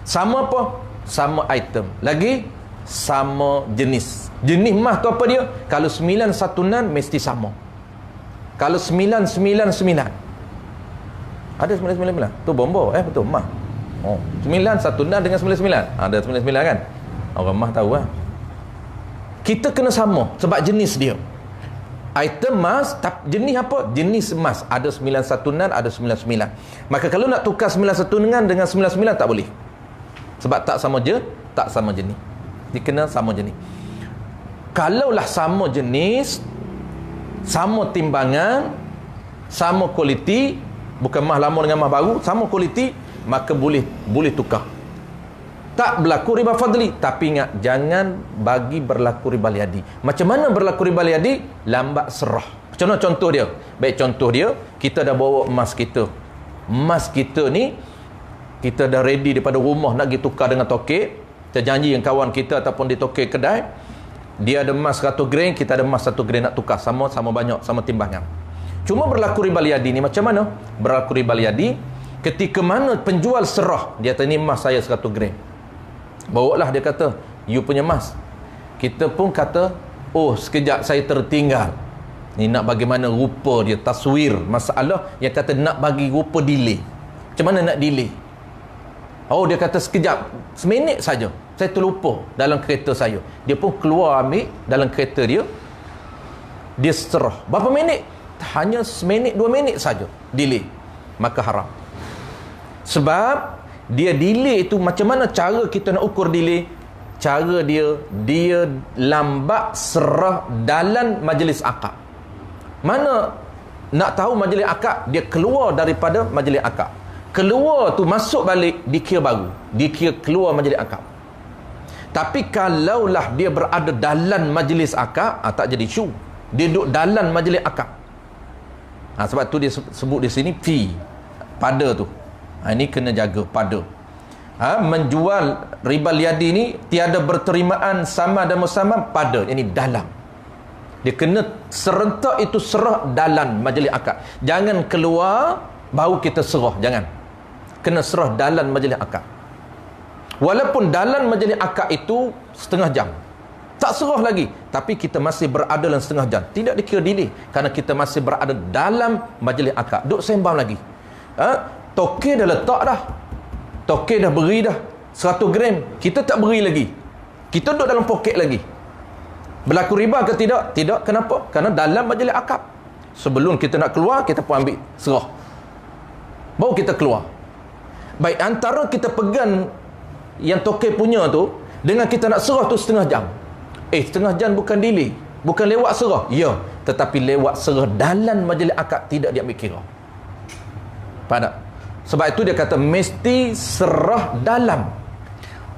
[SPEAKER 1] apa? Sama item. Lagi sama jenis. Jenis emas tu apa dia? Kalau 916 mesti sama. Kalau 999 ada 999 tu bomba, betul emas. 916 dengan 99 ada 99 kan. Orang emas tahu lah. Kita kena sama sebab jenis dia. Item emas, jenis apa? Jenis emas. Ada 916, ada 99. Maka kalau nak tukar 91 dengan 99 tak boleh. Sebab tak sama jenis. Dia kena sama jenis. Kalaulah sama jenis, sama timbangan, sama kualiti, bukan emas lama dengan emas baru, sama kualiti, maka boleh tukar. Tak berlaku riba fadli. Tapi ingat, jangan bagi berlaku riba yadi. Macam mana berlaku riba yadi? Lambat serah. Macam mana contoh dia? Baik, contoh dia, kita dah bawa emas kita. Emas kita ni, kita dah ready daripada rumah nak pergi tukar dengan tokek. Kita janji dengan kawan kita ataupun di tokek kedai, dia ada emas 100 gram, kita ada emas 1 gram nak tukar. Sama banyak, sama timbangan. Cuma berlaku riba yadi ni macam mana? Berlaku riba yadi ketika mana penjual serah, dia kata ni emas saya 100 gram. Bawalah, dia kata, you punya emas. Kita pun kata, oh sekejap saya tertinggal. Ni nak bagaimana rupa dia, taswir. Masalah yang kata nak bagi rupa delay. Macam mana nak delay? Oh, dia kata sekejap, seminit saja saya terlupa dalam kereta saya. Dia pun keluar ambil dalam kereta dia, dia serah. Berapa minit? Hanya seminit 2 minit saja delay. Maka haram. Sebab dia delay itu, macam mana cara kita nak ukur delay? Cara dia lambat serah dalam majlis akad. Mana nak tahu majlis akad? Dia keluar daripada majlis akad. Keluar tu masuk balik, dikira baru. Dikira keluar majlis akad. Tapi kalaulah dia berada dalam majlis akad, tak jadi isu. Dia duduk dalam majlis akad. Sebab tu dia sebut di sini fee. Pada tu. Ini kena jaga pada. Menjual riba yadi ni tiada berterimaan sama dan musamman pada. Ini dalam. Dia kena serentak itu serah dalam majlis akad. Jangan keluar baru kita serah. Jangan. Kena serah dalam majlis akad. Walaupun dalam majlis akad itu setengah jam, tak serah lagi, tapi kita masih berada dalam setengah jam, tidak dikira delay, kerana kita masih berada dalam majlis akad. Duk sembang lagi. Tokek dah letak dah, tokek dah beri dah 100 gram, kita tak beri lagi, kita duduk dalam poket lagi. Berlaku riba ke tidak? Tidak. Kenapa? Kerana dalam majlis akad. Sebelum kita nak keluar, kita pun ambil serah, baru kita keluar. Baik, antara kita pegang yang tokek punya tu dengan kita nak serah tu setengah jam. Setengah jam bukan delay, bukan lewat serah. Ya, tetapi lewat serah dalam majlis akad tidak diambil kira. Faham tak? Sebab itu dia kata mesti serah dalam.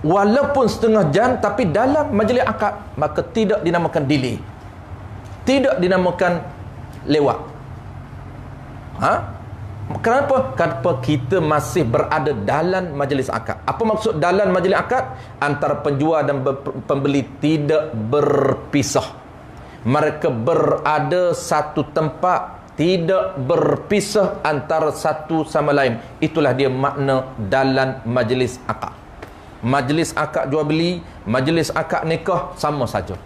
[SPEAKER 1] Walaupun setengah jam, tapi dalam majlis akad, maka tidak dinamakan delay, tidak dinamakan lewat. Kenapa? Kenapa kita masih berada dalam majlis akad. Apa maksud dalam majlis akad? Antara penjual dan pembeli tidak berpisah. Mereka berada satu tempat, tidak berpisah antara satu sama lain. Itulah dia makna dalam majlis akad. Majlis akad jual beli, majlis akad nikah, sama saja.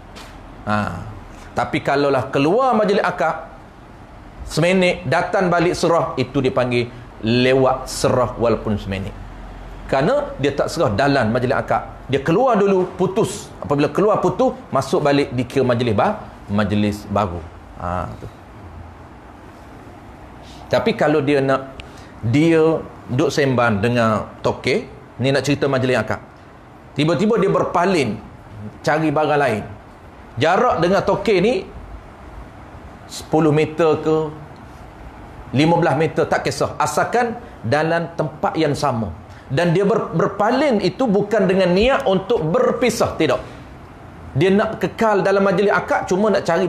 [SPEAKER 1] Tapi kalaulah keluar majlis akad, seminit datang balik serah, itu dipanggil lewat serah walaupun seminit. Kerana dia tak serah dalam majlis akad. Dia keluar dulu, putus. Apabila keluar putus, masuk balik dikira majlis baru. Tu. Tapi kalau dia duduk sembang dengan tokek, ni nak cerita majlis akad, tiba-tiba dia berpaling cari barang lain. Jarak dengan tokek ni 10 meter ke 15 meter, tak kisah, asalkan dalam tempat yang sama. Dan dia berpaling itu bukan dengan niat untuk berpisah, tidak. Dia nak kekal dalam majlis akad, cuma nak cari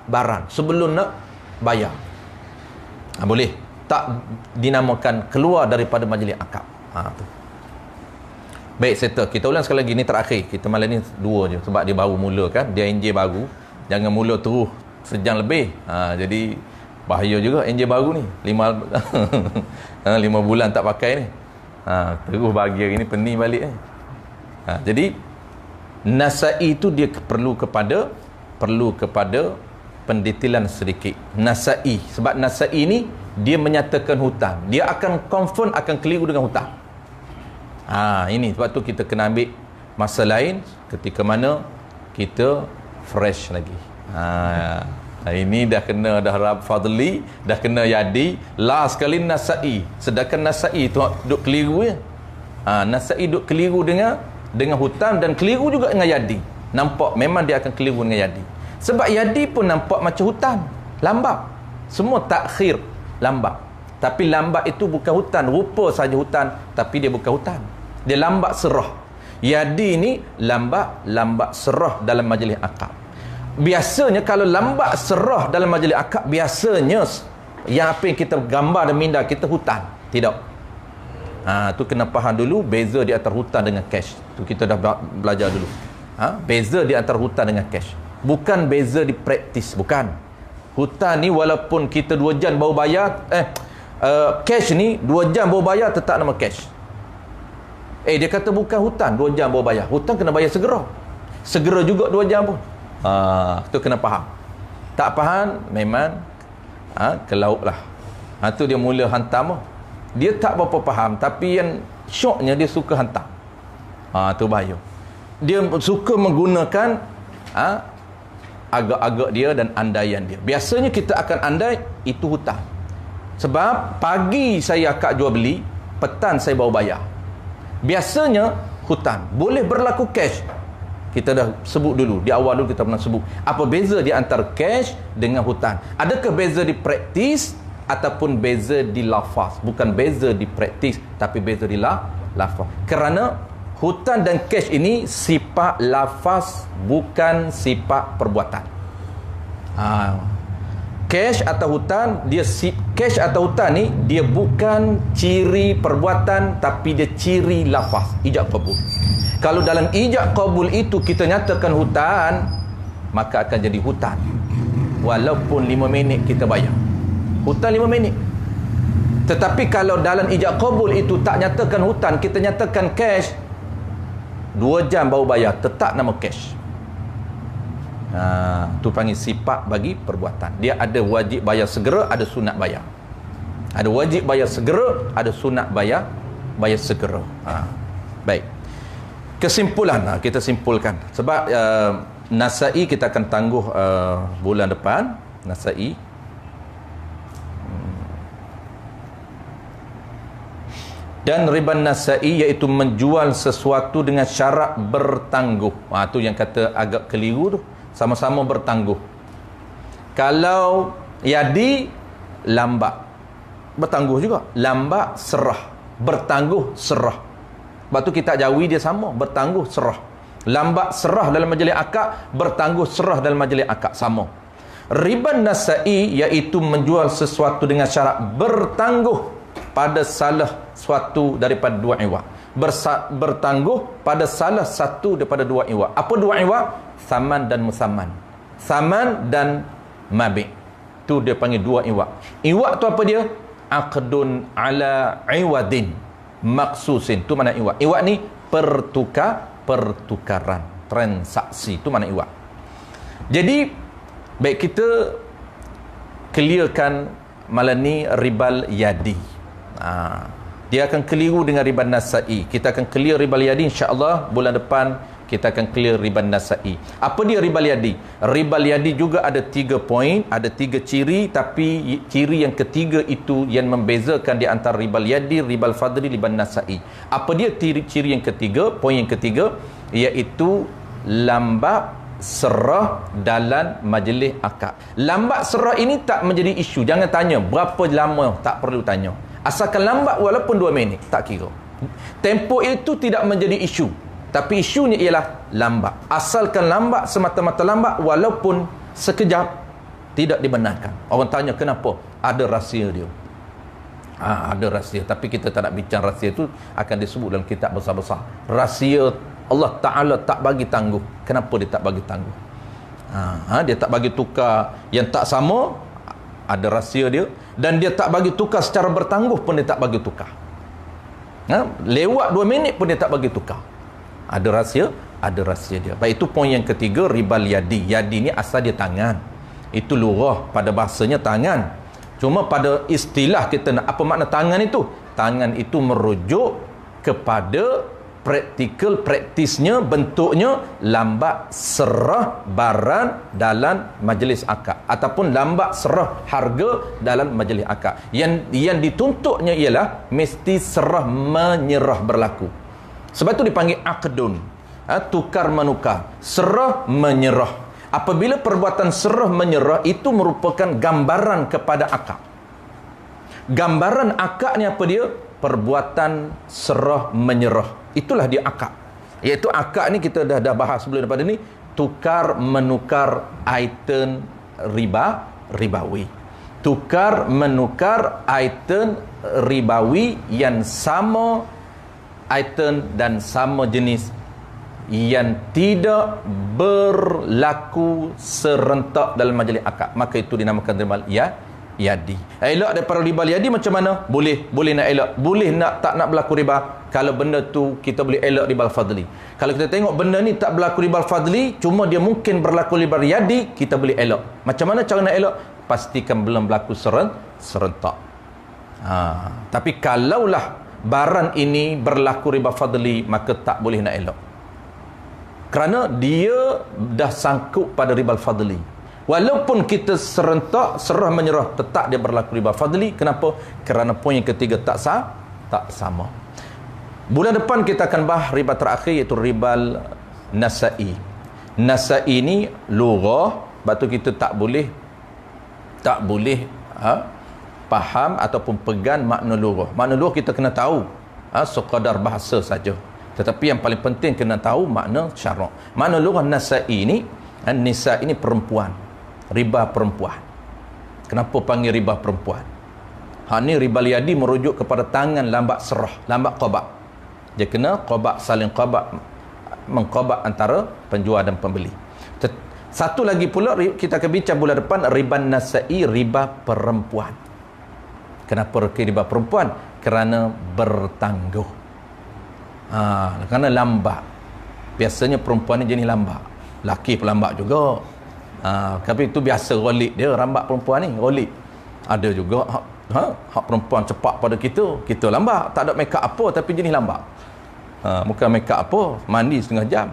[SPEAKER 1] barang sebelum nak bayar. Boleh. Tak dinamakan keluar daripada majlis akad. Tu. Baik, settle. Kita ulang sekali lagi, ni terakhir. Kita malam ni 2 je sebab dia baru mula kan. Dia NJ baru. Jangan mula terus sejam lebih. Jadi bahaya juga NJ baru ni. 5 bulan tak pakai ni. Terus bagi hari ni pening balik ni. Jadi Nasai itu dia perlu kepada pendetailan sedikit. Nasai, sebab Nasai ni dia menyatakan hutang. Dia akan confirm akan keliru dengan hutang. Ini sebab tu kita kena ambil masa lain ketika mana kita fresh lagi. Ini dah kena dah Fadli, dah kena Yadi, last sekali Nasai. Sedangkan Nasai tu duk keliru ya. Nasai duk keliru dengan hutang dan keliru juga dengan Yadi. Nampak memang dia akan keliru dengan Yadi. Sebab Yadi pun nampak macam hutang, lambat. Semua takhir lambat. Tapi lambat itu bukan hutang, rupa saja hutang, tapi dia bukan hutang. Dia lambat serah. Yadi ni lambat serah dalam majlis akad. Biasanya kalau lambat serah dalam majlis akad, biasanya yang apa yang kita gambar dan minda kita hutang. Tidak. Tu kena faham dulu beza di antara hutang dengan cash. Tu kita dah belajar dulu. Beza di antara hutang dengan cash. Bukan beza di praktis, bukan. Hutang ni walaupun kita 2 jam baru bayar, cash ni 2 jam baru bayar tetap nama cash. Dia kata bukan hutang 2 jam baru bayar. Hutang kena bayar segera. Segera juga 2 jam pun. Tu kena faham. Tak faham memang ke laut lah. Tu dia mula hantam. Dia tak berapa faham, tapi yang syoknya dia suka hantam. Tu bahaya. Dia suka menggunakan agak-agak dia dan andaian dia. Biasanya kita akan andai itu hutang. Sebab pagi saya akad jual beli, petang saya baru bayar. Biasanya hutang. Boleh berlaku cash. Kita dah sebut dulu, di awal dulu kita pernah sebut. Apa beza di antara cash dengan hutang? Adakah beza di praktis ataupun beza di lafaz? Bukan beza di praktis, tapi beza di lafaz. Kerana hutang dan cash ini sifat lafaz, bukan sifat perbuatan. Cash atau hutang, cash atau hutang ni dia bukan ciri perbuatan, tapi dia ciri lafaz, ijab qabul. Kalau dalam ijab qabul itu kita nyatakan hutang, maka akan jadi hutang walaupun 5 minit kita bayar. Hutang 5 minit. Tetapi kalau dalam ijab qabul itu tak nyatakan hutang, kita nyatakan cash, 2 jam baru bayar, tetap nama cash. Tu panggil sifat bagi perbuatan. Dia ada wajib bayar segera, ada sunat bayar. Ada wajib bayar segera, ada sunat bayar segera. Baik. Kesimpulan, kita simpulkan. Sebab Nasai kita akan tangguh bulan depan. Nasai. Dan riba Nasai iaitu menjual sesuatu dengan syarat bertangguh. Tu yang kata agak keliru tu. Sama-sama bertangguh. Kalau Yadi lambat, bertangguh juga. Lambat serah, bertangguh serah. Sebab tu kita jawi dia sama, bertangguh serah. Lambat serah dalam majlis akad, bertangguh serah dalam majlis akad, sama. Riba Nasai iaitu menjual sesuatu dengan syarat bertangguh pada salah suatu daripada 2 iwad. Bertangguh pada salah satu daripada 2 iwad. Apa 2 iwad? Saman dan musaman. Saman dan mabi'. Tu dia panggil 2 iwad. Iwad tu apa dia? Aqdun ala iwadin maksusin. Tu mana iwad? Iwad ni pertukaran, transaksi. Tu mana iwad. Jadi baik, kita clearkan malam ni ribal yadi. Dia akan keliru dengan riba Nasai. Kita akan clear riba yadi insya-Allah bulan depan. Kita akan clear riba Nasai. Apa dia riba yadi? Riba yadi juga ada 3 poin, ada 3 ciri, tapi ciri yang ketiga itu yang membezakan di antara riba yadi, riba fadli, riba Nasai. Apa dia ciri yang ketiga, poin yang ketiga, iaitu lambat serah dalam majlis akad. Lambat serah ini tak menjadi isu. Jangan tanya berapa lama, tak perlu tanya. Asalkan lambat walaupun 2 minit, tak kira. Tempoh itu tidak menjadi isu. Tapi isunya ialah lambat. Asalkan lambat, semata-mata lambat walaupun sekejap, Tidak dibenarkan. Orang tanya kenapa? Ada rahsia dia. Ada rahsia, tapi kita tak nak bincang rahsia itu, akan disebut dalam kitab besar-besar. Rahsia Allah Ta'ala tak bagi tangguh. Kenapa dia tak bagi tangguh? Dia tak bagi tukar yang tak sama, ada rahsia dia. Dan dia tak bagi tukar secara bertangguh pun dia tak bagi tukar. Lewat 2 minit pun dia tak bagi tukar. Ada rahsia dia. Baik, itu poin yang ketiga, ribal yadi. Yadi ni asal dia tangan. Itu lurah, pada bahasanya tangan. Cuma pada istilah kita nak, apa makna tangan itu? Tangan itu merujuk kepada praktisnya, bentuknya lambat serah barang dalam majlis akad, ataupun lambat serah harga dalam majlis akad. Yang dituntutnya ialah mesti serah menyerah berlaku. Sebab itu dipanggil aqdun, tukar menukar, serah menyerah. Apabila perbuatan serah menyerah itu merupakan gambaran kepada akad. Gambaran akad ni apa dia? Perbuatan serah menyerah. Itulah dia akad. Iaitu akad ni kita dah bahas sebelum daripada ni, tukar menukar item ribawi. Tukar menukar item ribawi yang sama item dan sama jenis, yang tidak berlaku serentak dalam majlis akad, maka itu dinamakan ribal yadi. Elak daripada ribal yadi macam mana? Boleh nak elak, boleh nak tak nak berlaku riba. Kalau benda tu kita boleh elak ribal fadli. Kalau kita tengok benda ni tak berlaku ribal fadli, cuma dia mungkin berlaku ribal yadi, kita boleh elak. Macam mana cara nak elak? Pastikan belum berlaku serentak. Tapi kalaulah barang ini berlaku riba fadli, maka tak boleh nak elak, kerana dia dah sangkut pada ribal fadli. Walaupun kita serentak serah menyerah, tetap dia berlaku riba fadli. Kenapa? Kerana poin yang ketiga tak sama. Bulan depan kita akan bahas riba terakhir, iaitu ribal nasa'i. Nasa'i ni lurah, sebab tu kita tak boleh faham ataupun pegang makna lurah. Makna lurah kita kena tahu, sekadar bahasa saja. Tetapi yang paling penting kena tahu makna syarak. Makna lurah nasa'i ni, nisa ini perempuan, riba perempuan. Kenapa panggil riba perempuan? Ni ribal yadi merujuk kepada tangan lambat serah, lambat qabak. Dia kena qabak, saling qabak, mengqabak antara penjual dan pembeli. Satu lagi pula kita akan bincang bulan depan, riban nasa'i, riba perempuan. Kenapa riba perempuan? Kerana bertangguh. Kerana lambat. Biasanya perempuan ni jenis lambat. Laki pun lambat juga. Tapi itu biasa rolik dia, lambat perempuan ni, rolik. Ada juga hak perempuan cepat pada kita lambat, tak ada make up apa tapi jenis lambat. Bukan make up apa, mandi setengah jam.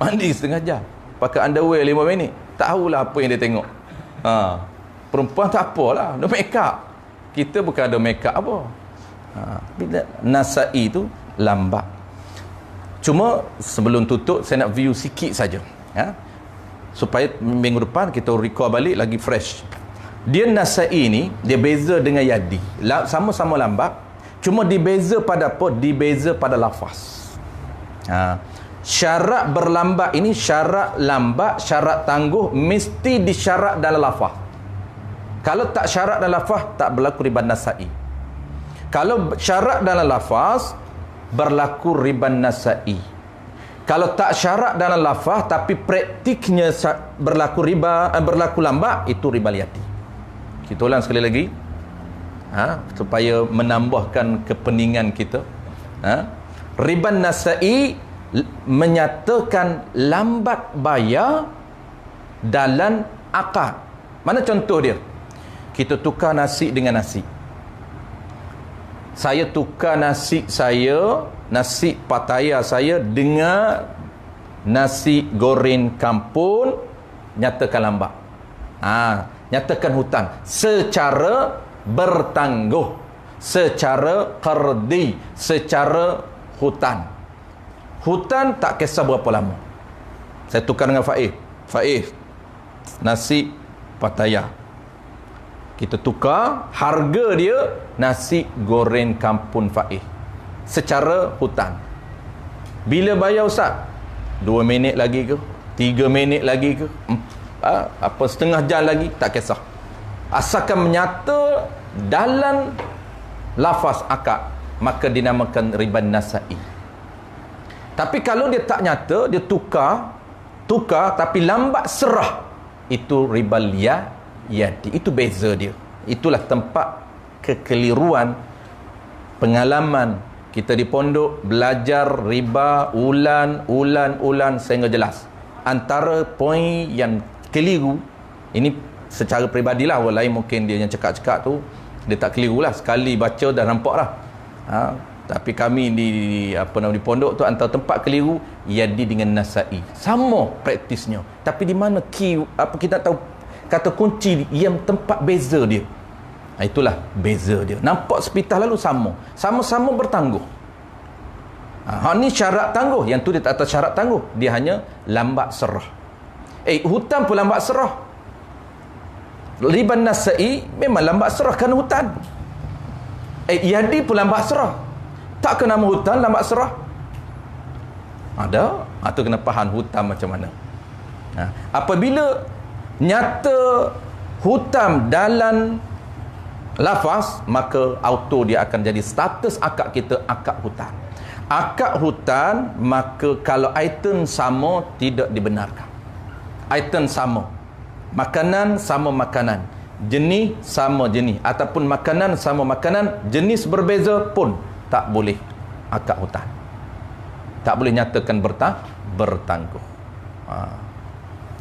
[SPEAKER 1] Mandi setengah jam, pakai underwear 5 minit, tahulah apa yang dia tengok. Perempuan tak apalah, ada make up. Kita bukan ada make up apa. Bila nasa'i tu lambat. Cuma sebelum tutup saya nak view sikit saja, supaya minggu depan kita record balik lagi fresh. Dia nasa'i ni dia beza dengan yadi, sama-sama lambat, cuma dibeza pada apa? Dibeza pada lafaz. Syarat berlambat ini, syarat lambat, syarat tangguh mesti disyarat dalam lafaz. Kalau tak syarat dalam lafaz, tak berlaku riba nasa'i. Kalau syarat dalam lafaz, berlaku riba nasa'i. Kalau tak syarat dalam lafaz tapi praktiknya berlaku lambat, itu riba yadi. Kita ulang sekali lagi, supaya menambahkan kepeningan kita. Riba nasa'i menyatakan lambat bayar dalam akad. Mana contoh dia? Kita tukar nasi dengan nasi. Saya tukar nasi Pattaya saya dengan nasi goreng kampung, nyatakan lambat. Nyatakan hutang secara bertangguh, secara qardi, secara hutang. Hutang tak kisah berapa lama. Saya tukar dengan Faiz nasi Pattaya. Kita tukar harga dia nasi goreng kampung Faiz secara hutang. Bila bayar ustaz? 2 minit lagi ke? 3 minit lagi ke? apa setengah jam lagi, tak kisah. Asalkan menyata dalam lafaz akad, maka dinamakan riba nasai. Tapi kalau dia tak nyata, dia tukar tapi lambat serah, itu riba yadi. Itu beza dia. Itulah tempat kekeliruan pengalaman kita di pondok belajar riba ulan sehingga jelas. Antara poin yang keliru, ini secara peribadilah, orang lain mungkin dia yang cakap-cakap tu dia tak keliru lah, sekali baca dah nampak lah. Tapi kami di pondok tu antara tempat keliru yadi dengan nasai, sama praktisnya, tapi di mana kita tahu kata kunci yang tempat beza dia. Itulah beza dia. Nampak sepitah lalu sama-sama bertangguh. Ni syarat tangguh, yang tu dia tak atas syarat tangguh, dia hanya lambat serah. Hutang pun lambat serah. Riba nasai memang lambat serah kerana hutang. Yadi pun lambat serah. Tak kena nama hutang lambat serah. Ada. Itu kena faham hutang macam mana. Apabila nyata hutang dalam lafaz, maka auto dia akan jadi status akad kita akad hutang. Akad hutang, maka kalau item sama tidak dibenarkan. Item sama, makanan sama makanan, jenis sama jenis, ataupun makanan sama makanan, jenis berbeza pun tak boleh akad hutang. Tak boleh nyatakan bertangguh.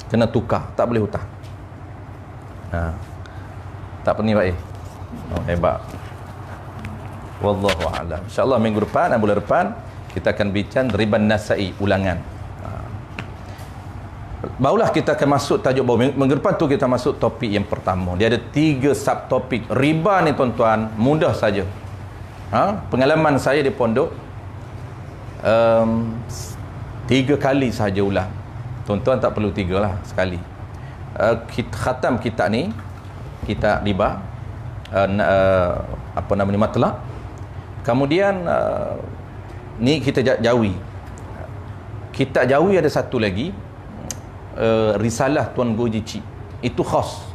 [SPEAKER 1] Kena tukar, tak boleh hutang. Tak pening baik. Hebat. Wallahu a'lam. InsyaAllah minggu depan, bulan depan kita akan bincang riba nasai, ulangan. Barulah kita akan masuk tajuk baru. Minggu depan tu kita masuk topik yang pertama. Dia ada 3 subtopik. Riba ni tuan-tuan, mudah saja. Pengalaman saya di pondok 3 kali sahaja ulang. Tuan-tuan tak perlu 3 lah, sekali. Khatam kitab ni, kitab riba, matlaq. Kemudian ni kita jauhi. Kitab jauhi ada satu lagi, risalah Tuan Guru Jici. Itu khas.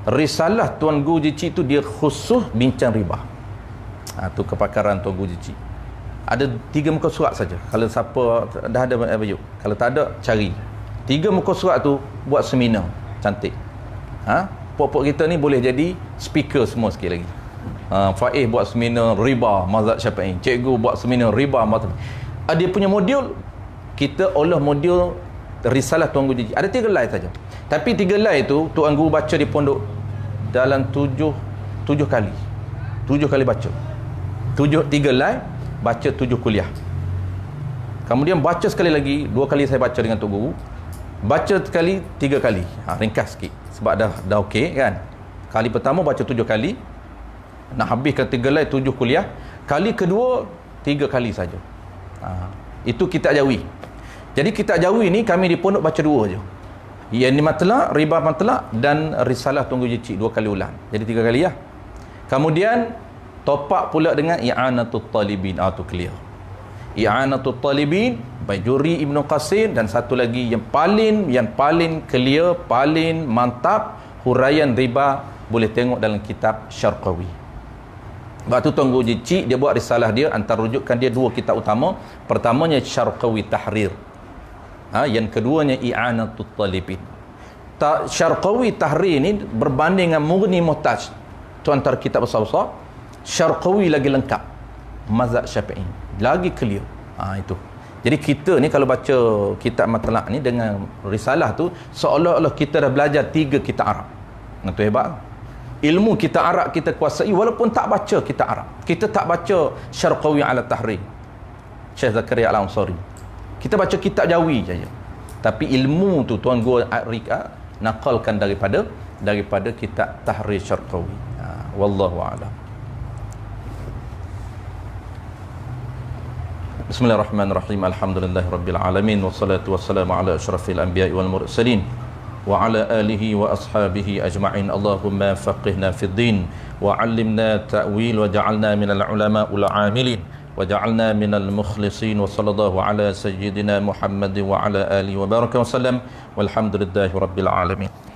[SPEAKER 1] Risalah Tuan Guru Jici itu dia khusus bincang riba. Tu kepakaran Tuan Guru Jici. Ada 3 muka surat saja. Kalau siapa dah ada bajuk, kalau tak ada cari. 3 muka surat tu buat seminar cantik. Pokok kita ni boleh jadi speaker semua sikit lagi. Faiz buat seminar riba mazhab Syafi'i, cikgu buat seminar riba mazhab. Dia punya modul, kita olah modul risalah Tuan Guru Jici. Ada 3 line saja. Tapi 3 line tu Tuan Guru baca di pondok dalam 7 kali. 7 kali baca. 3 line baca 7 kuliah. Kemudian baca sekali lagi, 2 kali saya baca dengan Tuan Guru. Baca sekali, 3 kali. Ringkas sikit sebab dah okey kan. Kali pertama baca 7 kali. Nak habiskan 3 line 7 kuliah. Kali kedua 3 kali saja. Itu kitab jauhi. Jadi kitab jauhi ni kami di pondok baca 2 je. Yang ni matlaq, riba matlaq, dan risalah Tuan Guru Jici 2 kali ulang. Jadi 3 kali ya. Kemudian topak pula dengan i'anatul talibin. Tu clear. I'anatul talibin by Juri Ibn Qasim, dan satu lagi yang paling clear, paling mantap, huraian riba, boleh tengok dalam kitab Syarqawi. Waktu Tuan Guru Jici dia buat risalah dia, antara rujukan dia 2 kitab utama. Pertamanya Syarqawi Tahrir. Yang keduanya i'anatul talibin. Syarqawi Tahrir ni berbanding dengan Mughni Muhtaj. Itu antara kitab besar-besar. Syarqawi lagi lengkap. Mazhab Syafi'i lagi clear. Itu. Jadi kita ni kalau baca kitab matlaq ni dengan risalah tu, seolah-olah kita dah belajar 3 kitab Arab. Itu hebat. Ilmu kitab Arab kita kuasai walaupun tak baca kitab Arab. Kita tak baca Syarqawi ala Tahrir, Syekh Zakaria Al-Ansari. Kita baca kitab Jawi saja. Tapi ilmu tu Tuan Guru naqalkan daripada kitab Tahrir Syarqawi. Wallahu a'lam. Bismillahirrahmanirrahim. Alhamdulillahirabbil alamin, wassalatu wassalamu ala asyrafil anbiya'i wal mursalin wa ala alihi wa ashabihi ajma'in. Allahumma faqihna fid din wa 'allimna ta'wil wa ja'alna minal ulama ul 'amilin. وجعلنا من المخلصين وصلى الله على سيدنا محمد وعلى آله وبارك وسلم والحمد لله رب العالمين.